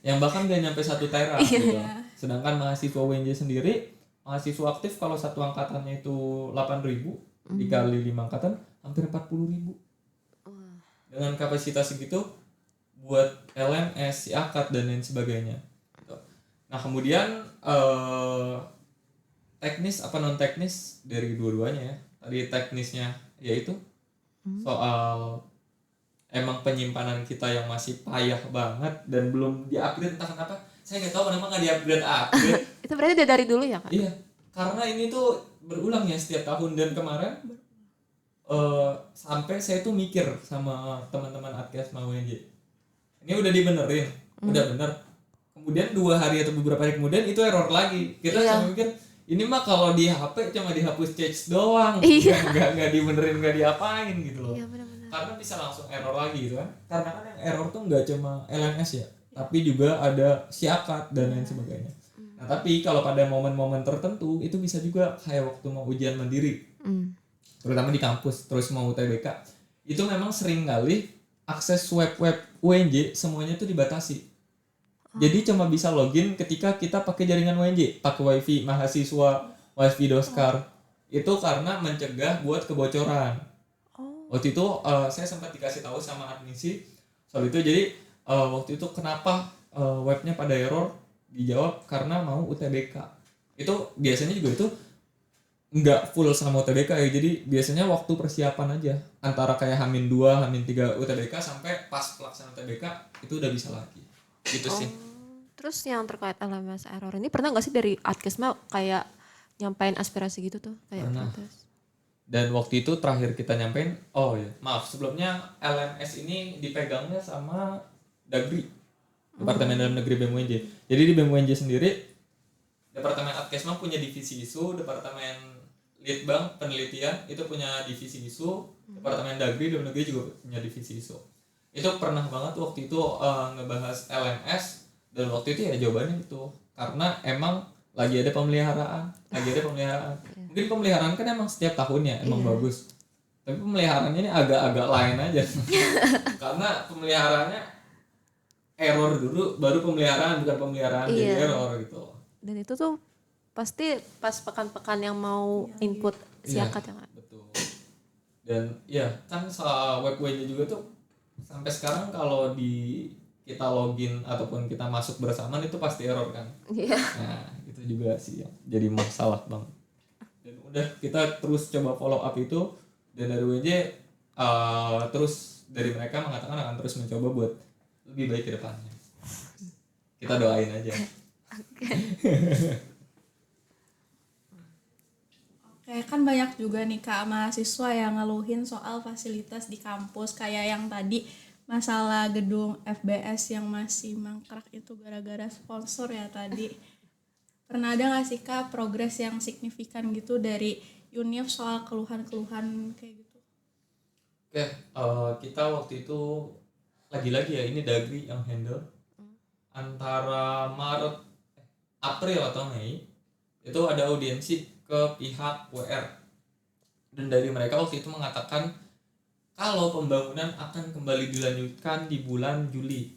Speaker 1: yang bahkan gak nyampe 1 tera gitu. Sedangkan mahasiswa UNJ sendiri, mahasiswa aktif kalau satu angkatannya itu 8.000 dikali 5 angkatan hampir 40.000. Dengan kapasitas segitu buat LMS, si AKAD dan lain sebagainya. Nah kemudian teknis apa non teknis dari dua-duanya ya. Tadi teknisnya yaitu soal emang penyimpanan kita yang masih payah banget dan belum di-upgrade entah kenapa. Saya nggak tahu kenapa nggak di-upgrade.
Speaker 2: Itu berarti udah dari dulu ya Kak?
Speaker 1: Iya, karena ini tuh berulang ya setiap tahun dan kemarin sampai saya tuh mikir sama teman-teman Adkesma UNJ. Ini udah dibenerin, udah bener. Kemudian 2 hari atau beberapa hari kemudian itu error lagi. Kita cuma mikir ini mah kalau di HP cuma dihapus cache doang, nggak dibenerin, nggak diapain gitu loh.
Speaker 2: Iya benar-benar.
Speaker 1: Karena bisa langsung error lagi gitu kan. Karena kan yang error tuh nggak cuma LMS ya, tapi juga ada si AKAD dan lain sebagainya. Nah tapi kalau pada momen-momen tertentu itu bisa juga kayak waktu mau ujian mandiri, terutama di kampus, terus mau UTBK, itu memang sering kali akses web UNJ semuanya itu dibatasi. Jadi cuma bisa login ketika kita pakai jaringan UNJ, pakai wifi mahasiswa, wifi Doskar. Itu karena mencegah buat kebocoran. Waktu itu saya sempat dikasih tahu sama admisi soal itu. Jadi waktu itu kenapa webnya pada error, dijawab karena mau UTBK. Itu biasanya juga itu nggak full sama UTBK ya. Jadi biasanya waktu persiapan aja, antara kayak H-2, H-3 UTBK sampai pas pelaksanaan UTBK itu udah bisa lagi. Gitu sih.
Speaker 2: Terus yang terkait LMS error ini pernah nggak sih dari Adkesma kayak nyampein aspirasi gitu tuh kayak
Speaker 1: Pernah.
Speaker 2: protes?
Speaker 1: Dan waktu itu terakhir kita nyampein, maaf sebelumnya LMS ini dipegangnya sama Dagri, Departemen Dalam Negeri BEM UNJ. Jadi di BEM UNJ sendiri, Departemen Adkesma punya divisi isu, Departemen Litbang penelitian itu punya divisi isu, Departemen Dagri Dalam Negeri juga punya divisi isu. Itu pernah banget waktu itu ngebahas LMS, dan waktu itu ya jawabannya itu karena emang lagi ada pemeliharaan. Mungkin pemeliharaan kan emang setiap tahunnya emang bagus, tapi pemeliharaannya ini agak-agak lain aja. Karena pemeliharaannya error dulu baru pemeliharaan, bukan pemeliharaan jadi error gitu.
Speaker 2: Dan itu tuh pasti pas pekan-pekan yang mau input si AKAD ya Kak?
Speaker 1: Betul. Dan ya kan soal web UNJ juga tuh sampai sekarang kalau kita login ataupun kita masuk bersamaan itu pasti error kan.
Speaker 2: Iya.
Speaker 1: Nah itu juga sih yang jadi masalah banget. Dan udah kita terus coba follow up itu, dan dari UNJ terus dari mereka mengatakan akan terus mencoba buat lebih baik ke depannya. Kita doain aja.
Speaker 3: Oke, kan banyak juga nih Kak mahasiswa yang ngeluhin soal fasilitas di kampus kayak yang tadi masalah gedung FBS yang masih mangkrak itu gara-gara sponsor ya tadi. Pernah ada gak sih Kak progres yang signifikan gitu dari Univ soal keluhan-keluhan kayak gitu?
Speaker 1: Oke, kita waktu itu lagi-lagi ya ini Dagri yang handle. Antara April atau Mei itu ada audiensi ke pihak WR. Dan dari mereka waktu itu mengatakan kalau pembangunan akan kembali dilanjutkan di bulan Juli.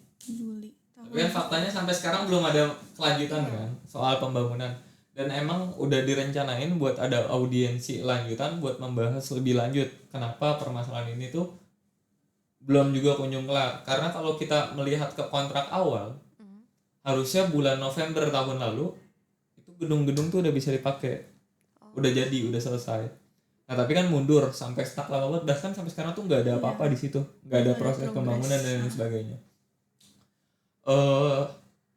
Speaker 1: Tapi kan faktanya sampai sekarang belum ada kelanjutan kan soal pembangunan. Dan emang udah direncanain buat ada audiensi lanjutan buat membahas lebih lanjut kenapa permasalahan ini tuh belum juga kunjung kelar. Karena kalau kita melihat ke kontrak awal, harusnya bulan November tahun lalu itu gedung-gedung tuh udah bisa dipakai. Udah jadi, udah selesai. Nah tapi kan mundur sampai stuck lama banget, bahkan sampai sekarang tuh nggak ada apa-apa di situ, nggak ada proses pembangunan dan lain sebagainya.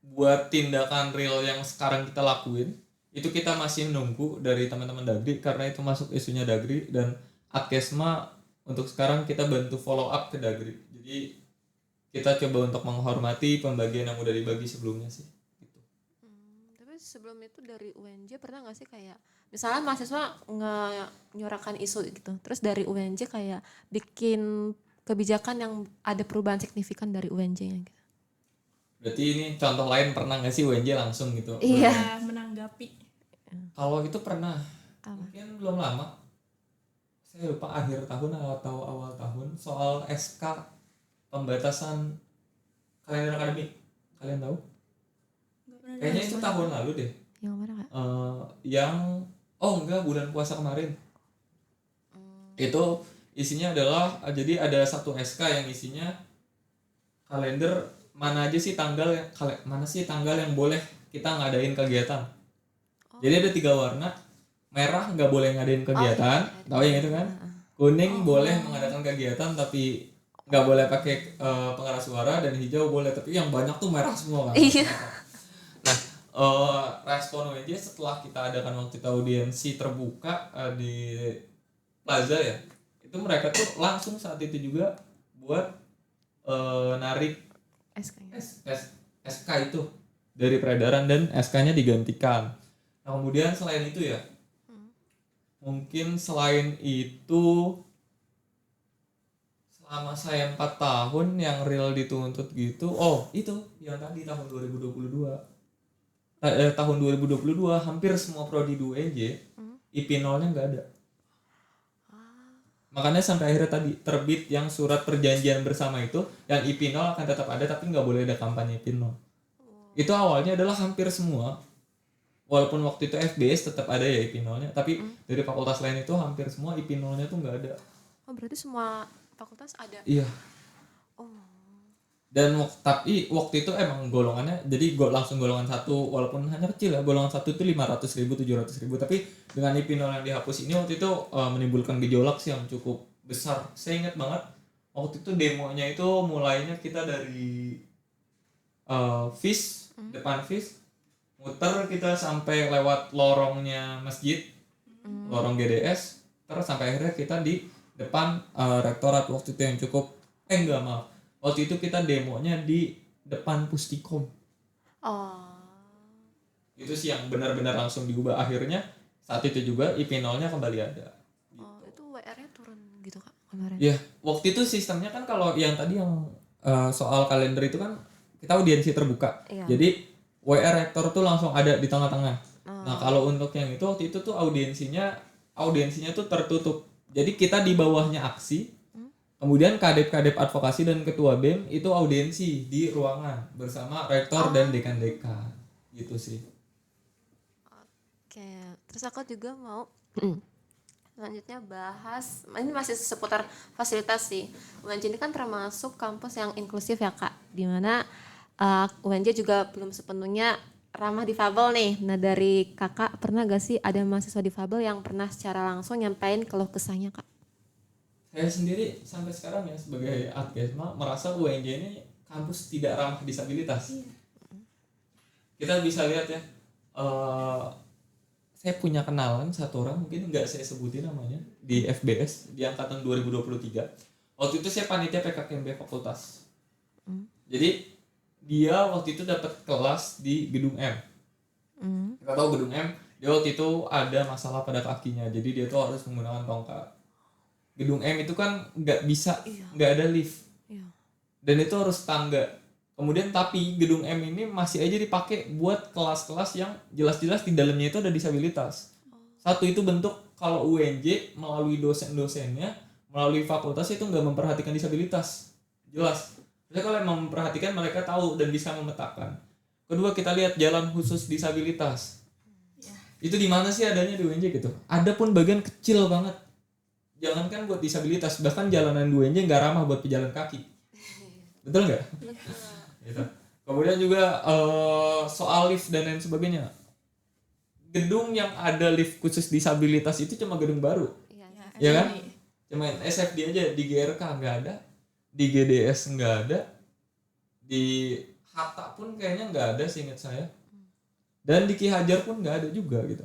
Speaker 1: buat tindakan real yang sekarang kita lakuin itu kita masih nunggu dari teman-teman Dagri karena itu masuk isunya Dagri, dan Adkesma untuk sekarang kita bantu follow up ke Dagri. Jadi kita coba untuk menghormati pembagian yang udah dibagi sebelumnya sih gitu.
Speaker 2: Tapi sebelum itu dari UNJ pernah nggak sih kayak misalnya mahasiswa menyuarakan isu gitu, terus dari UNJ kayak bikin kebijakan yang ada perubahan signifikan dari UNJ-nya gitu?
Speaker 1: Berarti ini contoh lain pernah nggak sih UNJ langsung gitu?
Speaker 2: Iya.
Speaker 3: Ya, menanggapi.
Speaker 1: Kalau itu pernah,
Speaker 2: Apa?
Speaker 1: mungkin belum lama. Saya lupa akhir tahun atau awal tahun soal SK pembatasan kalender akademik. Kalian tahu?
Speaker 3: Nggak pernah
Speaker 1: Kayaknya itu tahun lalu deh.
Speaker 2: Yang mana kak?
Speaker 1: Yang enggak, bulan puasa kemarin. Itu isinya adalah jadi ada satu SK yang isinya kalender mana sih tanggal yang boleh kita ngadain kegiatan. Jadi ada 3 warna. Merah nggak boleh ngadain kegiatan, tahu yang itu kan? Kuning boleh mengadakan kegiatan tapi nggak boleh pakai pengeras suara, dan hijau boleh, tapi yang banyak tuh merah semua kan.
Speaker 2: Iya.
Speaker 1: Nah, respon UNJ setelah kita adakan waktu itu audiensi terbuka di Plaza ya, itu mereka tuh langsung saat itu juga buat narik
Speaker 2: SK-nya.
Speaker 1: SK itu dari peredaran dan SK-nya digantikan. Nah, kemudian selain itu ya, mungkin selain itu selama saya 4 tahun yang real dituntut gitu, itu yang tadi tahun 2022. Tahun 2022 hampir semua prodi di UNJ IP 0-nya nggak ada. Makanya sampai akhirnya tadi terbit yang surat perjanjian bersama itu, yang IP 0 akan tetap ada tapi nggak boleh ada kampanye IP 0. Itu awalnya adalah hampir semua, walaupun waktu itu FBS tetap ada ya IP 0-nya, tapi dari fakultas lain itu hampir semua IP 0-nya tuh nggak ada.
Speaker 2: Oh berarti semua fakultas ada?
Speaker 1: Iya.
Speaker 2: Oh.
Speaker 1: Dan tapi waktu itu emang golongannya, jadi langsung golongan 1, walaupun hanya kecil ya, golongan 1 itu 500.000, 700.000, tapi dengan IP 0 yang dihapus ini waktu itu menimbulkan gejolak sih yang cukup besar. Saya ingat banget waktu itu demonya itu mulainya kita dari FIS, depan FIS, muter kita sampai lewat lorongnya masjid, lorong GDS, terus sampai akhirnya kita di depan rektorat waktu itu yang cukup waktu itu kita demonya di depan Pustikom. Itu sih yang benar-benar langsung diubah. Akhirnya saat itu juga IP 0-nya kembali ada.
Speaker 2: Itu WR-nya turun gitu kak kemarin?
Speaker 1: Iya, waktu itu sistemnya kan kalau yang tadi yang soal kalender itu kan kita audiensi terbuka.
Speaker 2: Iya.
Speaker 1: Jadi WR rektor tuh langsung ada di tengah-tengah. Nah, kalau untuk yang itu waktu itu tuh audiensinya tuh tertutup. Jadi kita di bawahnya aksi. Kemudian kadep-kadep advokasi dan ketua BEM itu audiensi di ruangan bersama rektor dan dekan-dekan. Gitu sih.
Speaker 2: Oke, terus aku juga mau selanjutnya bahas, ini masih seputar fasilitas sih. UNJ ini kan termasuk kampus yang inklusif ya kak, dimana UNJ juga belum sepenuhnya ramah difabel nih. Nah dari kakak pernah gak sih ada mahasiswa difabel yang pernah secara langsung nyampein keluh kesahnya kak?
Speaker 1: Saya sendiri sampai sekarang ya sebagai Adkesma merasa UNJ ini kampus tidak ramah disabilitas. Kita bisa lihat ya, saya punya kenalan satu orang, mungkin nggak saya sebutin namanya, di FBS di angkatan 2023. Waktu itu saya panitia PKKMB fakultas. Jadi dia waktu itu dapat kelas di gedung M. Kita tahu gedung M, dia waktu itu ada masalah pada kakinya, jadi dia tuh harus menggunakan tongkat. Gedung M itu kan nggak ada lift, dan itu harus tangga. Kemudian tapi gedung M ini masih aja dipakai buat kelas-kelas yang jelas-jelas di dalamnya itu ada disabilitas. Satu itu bentuk kalau UNJ melalui dosen-dosennya, melalui fakultas itu nggak memperhatikan disabilitas, jelas. Jadi kalau emang memperhatikan mereka tahu dan bisa memetakan. Kedua kita lihat jalan khusus disabilitas. Itu di mana sih adanya di UNJ gitu? Ada pun bagian kecil banget. Jangankan buat disabilitas, bahkan jalanan di UNJ nggak ramah buat pejalan kaki. Betul nggak? Gitu. Kemudian juga soal lift dan lain sebagainya. Gedung yang ada lift khusus disabilitas itu cuma gedung baru. Ya kan? Cuma SFD aja, di GRK nggak ada, di GDS nggak ada, di Hatta pun kayaknya nggak ada seingat saya, dan di Ki Hajar pun nggak ada juga gitu.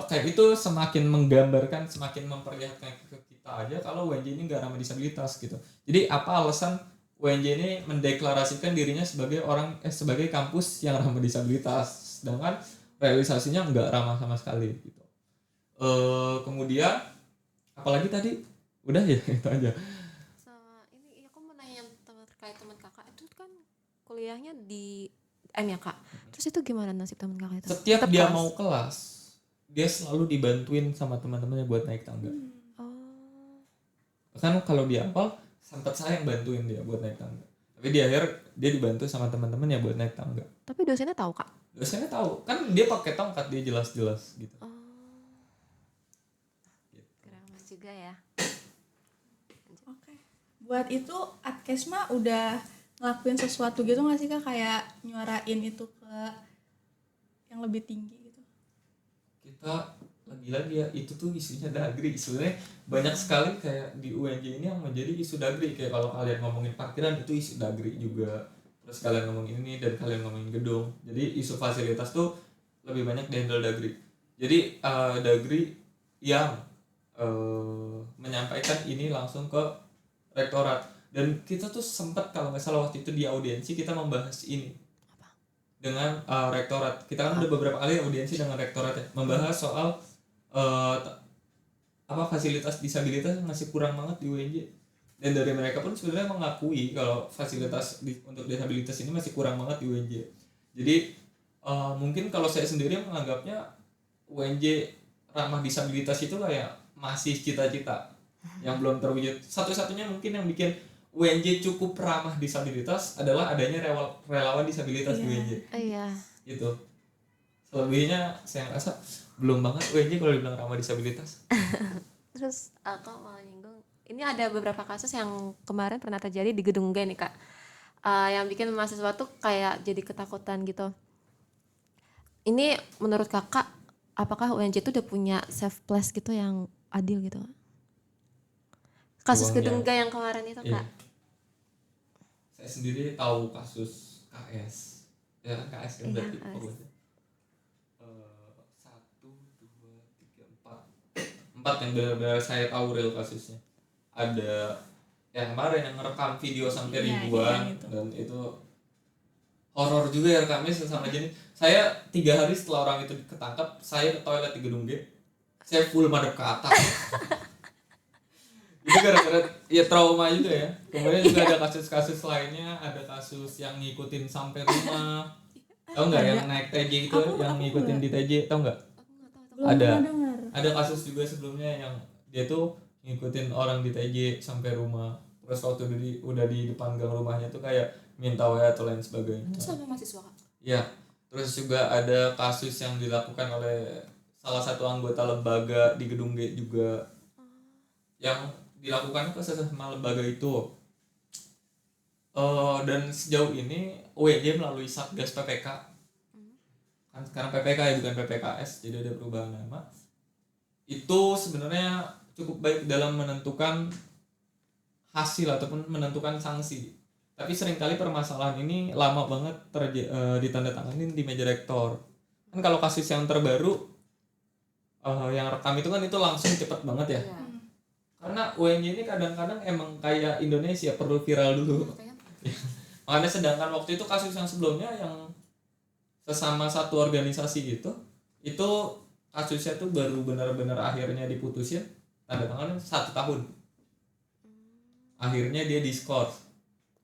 Speaker 1: Kayak itu semakin menggambarkan, semakin memperlihatkan ke kita aja kalau UNJ ini nggak ramah disabilitas gitu. Jadi apa alasan UNJ ini mendeklarasikan dirinya sebagai sebagai kampus yang ramah disabilitas, sedangkan realisasinya nggak ramah sama sekali gitu. Kemudian apalagi tadi udah ya itu aja.
Speaker 2: Sama ini aku mau nanya terkait teman kakak itu kan kuliahnya di M ya kak. Terus itu gimana nasib teman kakak itu?
Speaker 1: Setiap
Speaker 2: Tetap
Speaker 1: dia
Speaker 2: kelas?
Speaker 1: mau kelas, dia selalu dibantuin sama teman-temannya buat naik tangga.
Speaker 2: Oh.
Speaker 1: Kan kalau di awal sempat saya yang bantuin dia buat naik tangga, tapi di akhir dia dibantu sama teman-temannya buat naik tangga.
Speaker 2: Tapi dosennya tahu kak?
Speaker 1: Dosennya tahu, kan dia pakai tongkat, dia jelas-jelas gitu.
Speaker 2: Oh. Keren juga ya.
Speaker 3: Oke. Buat itu Adkesma udah ngelakuin sesuatu gitu nggak sih kak, kayak nyuarain itu ke yang lebih tinggi gitu?
Speaker 1: Kita lagi-lagi ya, itu tuh isunya dagri sebenarnya banyak sekali kayak di UNJ ini yang menjadi isu dagri. Kayak kalau kalian ngomongin parkiran itu isu dagri juga, terus kalian ngomongin ini dan kalian ngomongin gedung, jadi isu fasilitas tuh lebih banyak dihandle dagri. Jadi dagri yang menyampaikan ini langsung ke rektorat, dan kita tuh sempat kalau nggak salah waktu itu di audiensi kita membahas ini dengan rektorat. Kita kan udah beberapa kali audiensi dengan rektorat ya, membahas soal fasilitas disabilitas yang masih kurang banget di UNJ, dan dari mereka pun sebenarnya mengakui kalau fasilitas untuk disabilitas ini masih kurang banget di UNJ. Jadi mungkin kalau saya sendiri menganggapnya UNJ ramah disabilitas itu kayak masih cita-cita yang belum terwujud. Satu-satunya mungkin yang bikin UNJ cukup ramah disabilitas adalah adanya relawan disabilitas di UNJ.
Speaker 2: Iya.
Speaker 1: Gitu. Selebihnya saya rasa belum banget UNJ kalau dibilang ramah disabilitas.
Speaker 2: Terus aku mau nyinggung, ini ada beberapa kasus yang kemarin pernah terjadi di gedung G nih kak, yang bikin mahasiswa tuh kayak jadi ketakutan gitu. Ini menurut kakak, apakah UNJ itu udah punya safe place gitu yang adil gitu? Kasus gedung G yang kemarin itu kak.
Speaker 1: Iya. Saya sendiri tahu kasus KS, ya kan KS kan berarti pokoknya. 4 yang benar-benar saya tahu real kasusnya. Ada yang kemarin yang ngerekam video sampai ribuan, dan itu horor juga ya rekamnya sama jenis. Saya 3 hari setelah orang itu ketangkap, saya ke toilet di gedung G, saya full madep ke atas. Itu gara-gara ya trauma juga ya. Kemudian juga ada kasus-kasus lainnya, ada kasus yang ngikutin sampai rumah. Tahu nggak yang naik TJ itu, yang ngikutin di TJ, tahu nggak? Ada kasus juga sebelumnya yang dia tuh ngikutin orang di TJ sampai rumah. Terus waktu udah di depan gang rumahnya tuh kayak minta WA atau lain sebagainya.
Speaker 2: Itu sama mahasiswa kak?
Speaker 1: Iya. Terus juga ada kasus yang dilakukan oleh salah satu anggota lembaga di gedung G juga, yang dilakukan ke sesama lembaga itu. Dan sejauh ini UNJ melalui Satgas PPK, kan sekarang PPK ya bukan PPKS, jadi ada perubahan nama, itu sebenarnya cukup baik dalam menentukan hasil ataupun menentukan sanksi. Tapi seringkali permasalahan ini lama banget ditandatanganin di meja rektor. Kan kalau kasus yang terbaru yang rekam itu kan itu langsung cepet banget ya. Karena UNJ ini kadang-kadang emang kayak Indonesia, perlu viral dulu. Makanya sedangkan waktu itu kasus yang sebelumnya yang sesama satu organisasi itu kasusnya tuh baru benar-benar akhirnya diputusin, tanda tangan 1 tahun. Akhirnya dia diskors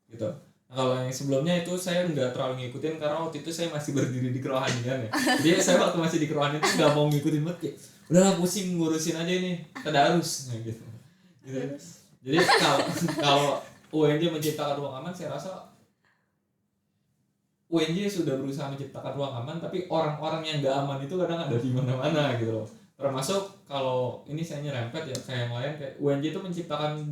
Speaker 1: gitu. Nah, kalau yang sebelumnya itu saya nggak terlalu ngikutin karena waktu itu saya masih berdiri di kerohanian ya. Jadi saya waktu masih di kerohanian itu nggak mau ngikutin banget, kayak udahlah pusing ngurusin aja ini tadarus gitu. Jadi kalau UNJ menciptakan ruang aman, saya rasa UNJ sudah berusaha menciptakan ruang aman, tapi orang-orang yang gak aman itu kadang ada di mana-mana gitu loh. Termasuk kalau ini saya nyerempet ya kayak yang lain, kayak UNJ itu menciptakan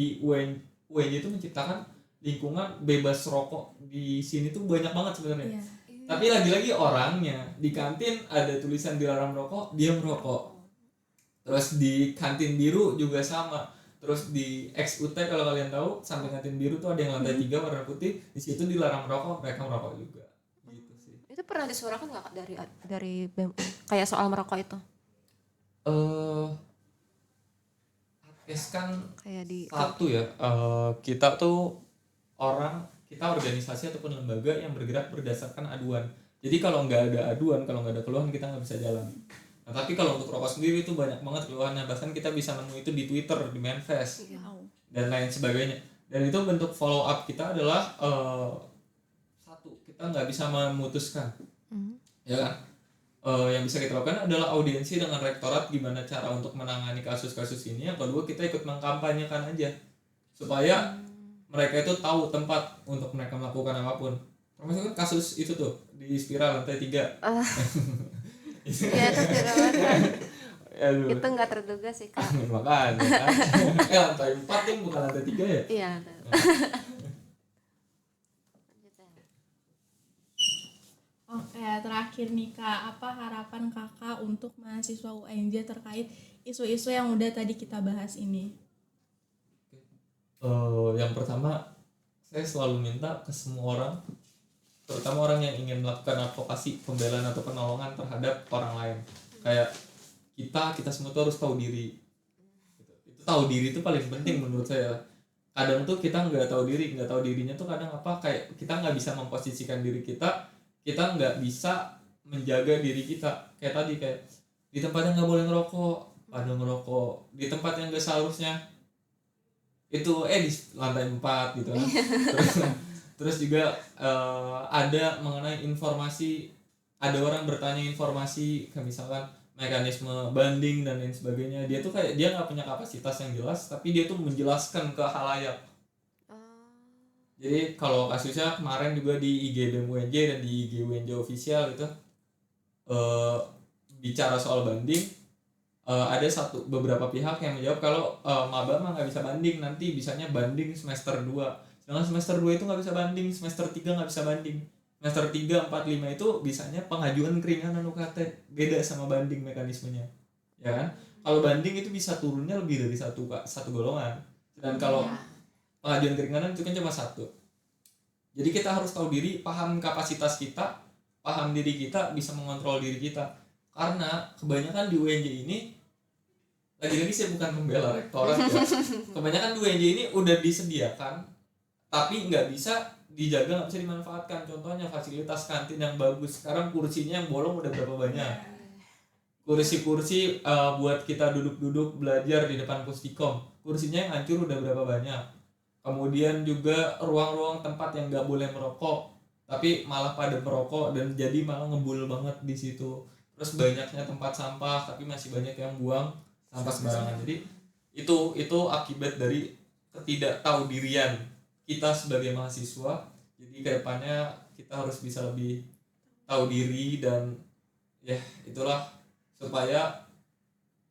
Speaker 1: UNJ itu menciptakan lingkungan bebas rokok di sini tuh banyak banget sebenarnya. Tapi lagi-lagi orangnya di kantin ada tulisan dilarang merokok, dia merokok. Terus di kantin biru juga sama. Terus di XUT kalau kalian tahu samping kantin biru tuh ada yang lantai 3 warna putih, di situ dilarang merokok, mereka merokok juga. Gitu sih.
Speaker 2: Itu pernah disuarakan nggak Kak dari BEM kayak soal merokok itu?
Speaker 1: Atkes kan
Speaker 2: Kayak di
Speaker 1: satu ya, kita organisasi ataupun lembaga yang bergerak berdasarkan aduan. Jadi kalau nggak ada aduan, kalau nggak ada keluhan, kita nggak bisa jalan. Nah, tapi kalau untuk rokok sendiri itu banyak banget keluhannya, bahkan kita bisa nemu itu di Twitter, di Manifest, dan lain sebagainya. Dan itu bentuk follow up kita adalah satu, kita nggak bisa memutuskan, ya kan? Yang bisa kita lakukan adalah audiensi dengan rektorat gimana cara untuk menangani kasus-kasus ini. Yang kedua, kita ikut mengkampanyekan aja supaya mereka itu tahu tempat untuk mereka melakukan apapun. Termasuk kan kasus itu tuh di Spiral lantai 3.
Speaker 2: ya itu tidak benar.
Speaker 1: Aduh.
Speaker 2: Itu nggak terduga sih Kak.
Speaker 1: Makanya kan. Lantai 4 yang bukan lantai 3 ya?
Speaker 2: Iya.
Speaker 3: Oke, terakhir nih Kak, apa harapan Kakak untuk mahasiswa UNJ terkait isu-isu yang udah tadi kita bahas ini?
Speaker 1: Yang pertama, saya selalu minta ke semua orang, terutama orang yang ingin melakukan advokasi, pembelaan atau penolongan terhadap orang lain. Kayak kita semua tuh harus tahu diri. Itu tahu diri itu paling penting menurut saya. Kadang tuh kita nggak tahu dirinya tuh kadang apa, kayak kita nggak bisa memposisikan diri kita nggak bisa menjaga diri kita. Kayak tadi, kayak di tempat yang nggak boleh ngerokok, ada ngerokok, di tempat yang nggak seharusnya itu di lantai 4 gitu kan. terus juga ada mengenai informasi, ada orang bertanya informasi kayak misalkan mekanisme banding dan lain sebagainya, dia tuh kayak dia nggak punya kapasitas yang jelas tapi dia tuh menjelaskan ke khalayak. Jadi kalau kasusnya kemarin juga di IG BEM UNJ dan di IG UNJ official itu bicara soal banding, ada beberapa pihak yang menjawab kalau maba mah nggak bisa banding, nanti bisanya banding semester 2. Sedangkan semester 2 itu nggak bisa banding, semester 3 nggak bisa banding. Semester 3, 4, 5 itu bisanya pengajuan keringanan UKT, beda sama banding mekanismenya. Ya kan? Kalau banding itu bisa turunnya lebih dari satu golongan. Dan kalau pengajuan keringanan itu kan cuma 1. Jadi kita harus tahu diri, paham kapasitas kita, paham diri kita, bisa mengontrol diri kita. Karena kebanyakan di UNJ ini, lagi-lagi saya bukan membela rektorat ya, kebanyakan di UNJ ini udah disediakan tapi nggak bisa dijaga, nggak bisa dimanfaatkan. Contohnya fasilitas kantin yang bagus, sekarang kursinya yang bolong udah berapa banyak, kursi-kursi buat kita duduk-duduk belajar di depan Pustikom, kursinya yang hancur udah berapa banyak. Kemudian juga ruang-ruang tempat yang nggak boleh merokok tapi malah pada merokok dan jadi malah ngebul banget di situ. Terus banyaknya tempat sampah tapi masih banyak yang buang sampah sembarangan. Jadi itu akibat dari ketidaktahuan kita sebagai mahasiswa. Jadi kedepannya kita harus bisa lebih tahu diri, dan ya itulah, supaya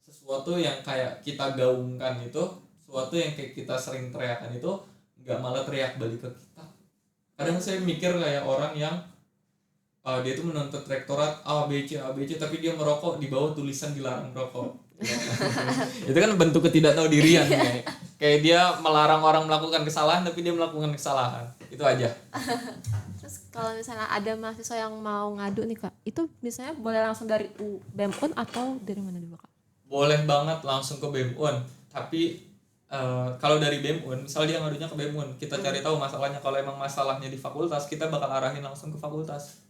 Speaker 1: sesuatu yang kayak kita gaungkan itu, sesuatu yang kayak kita sering teriakan itu nggak malah teriak balik ke kita. Kadang saya mikir kayak orang yang dia tuh menuntut rektorat ABC tapi dia merokok di bawah tulisan dilarang merokok. Itu kan bentuk ketidaktahuan kayak dia melarang orang melakukan kesalahan tapi dia melakukan kesalahan. Itu aja.
Speaker 2: Terus kalau misalnya ada mahasiswa yang mau ngadu nih Kak, itu misalnya boleh langsung dari BEM UN atau dari mana dulu Kak?
Speaker 1: Boleh banget langsung ke BEM UN, tapi kalau dari BEM UN, misal dia ngadunya ke BEM UN, kita cari tahu masalahnya. Kalau emang masalahnya di fakultas, kita bakal arahin langsung ke fakultas.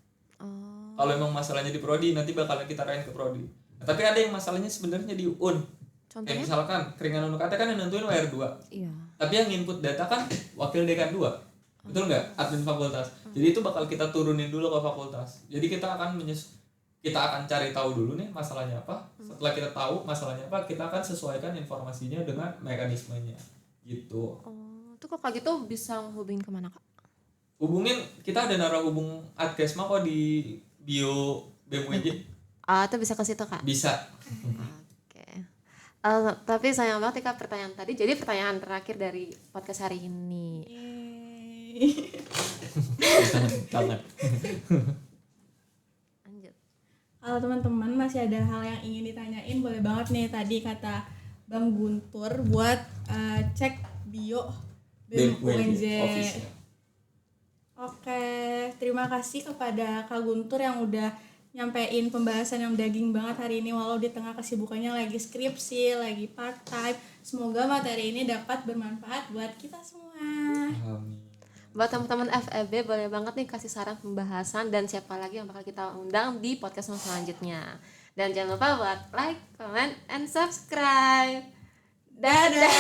Speaker 1: Kalau emang masalahnya di prodi, nanti bakal kita arahin ke prodi. Nah, tapi ada yang masalahnya sebenarnya di UN.
Speaker 2: Contohnya?
Speaker 1: Kayak misalkan keringanan UKT kan yang nentuin WR2.
Speaker 2: Iya.
Speaker 1: Tapi yang input data kan wakil dekan 2. Betul nggak? Admin fakultas. Jadi itu bakal kita turunin dulu ke fakultas. Jadi kita akan cari tahu dulu nih masalahnya apa. Setelah kita tahu masalahnya apa, kita akan sesuaikan informasinya dengan mekanismenya gitu.
Speaker 2: Itu kok kayak gitu bisa hubungin kemana Kak?
Speaker 1: Hubungin, kita ada naruh hubung Adkesma kok di bio BMWJ.
Speaker 2: Itu bisa ke situ Kak?
Speaker 1: Bisa.
Speaker 2: Oke. Tapi sayang banget Kak pertanyaan tadi. Jadi pertanyaan terakhir dari podcast hari ini.
Speaker 1: Tangan.
Speaker 2: Lanjut.
Speaker 3: Kalau teman-teman masih ada hal yang ingin ditanyain, boleh banget nih. Tadi kata Bang Guntur buat cek bio BEM UNJ.
Speaker 1: official.
Speaker 3: Oke, terima kasih kepada Kak Guntur yang udah nyampein pembahasan yang daging banget hari ini walau di tengah kesibukannya lagi skripsi, lagi part time. Semoga materi ini dapat bermanfaat buat kita semua.
Speaker 1: Amin.
Speaker 2: Buat teman-teman FEB boleh banget nih kasih saran pembahasan dan siapa lagi yang bakal kita undang di podcast selanjutnya. Dan jangan lupa buat like, comment, and subscribe. Dadah.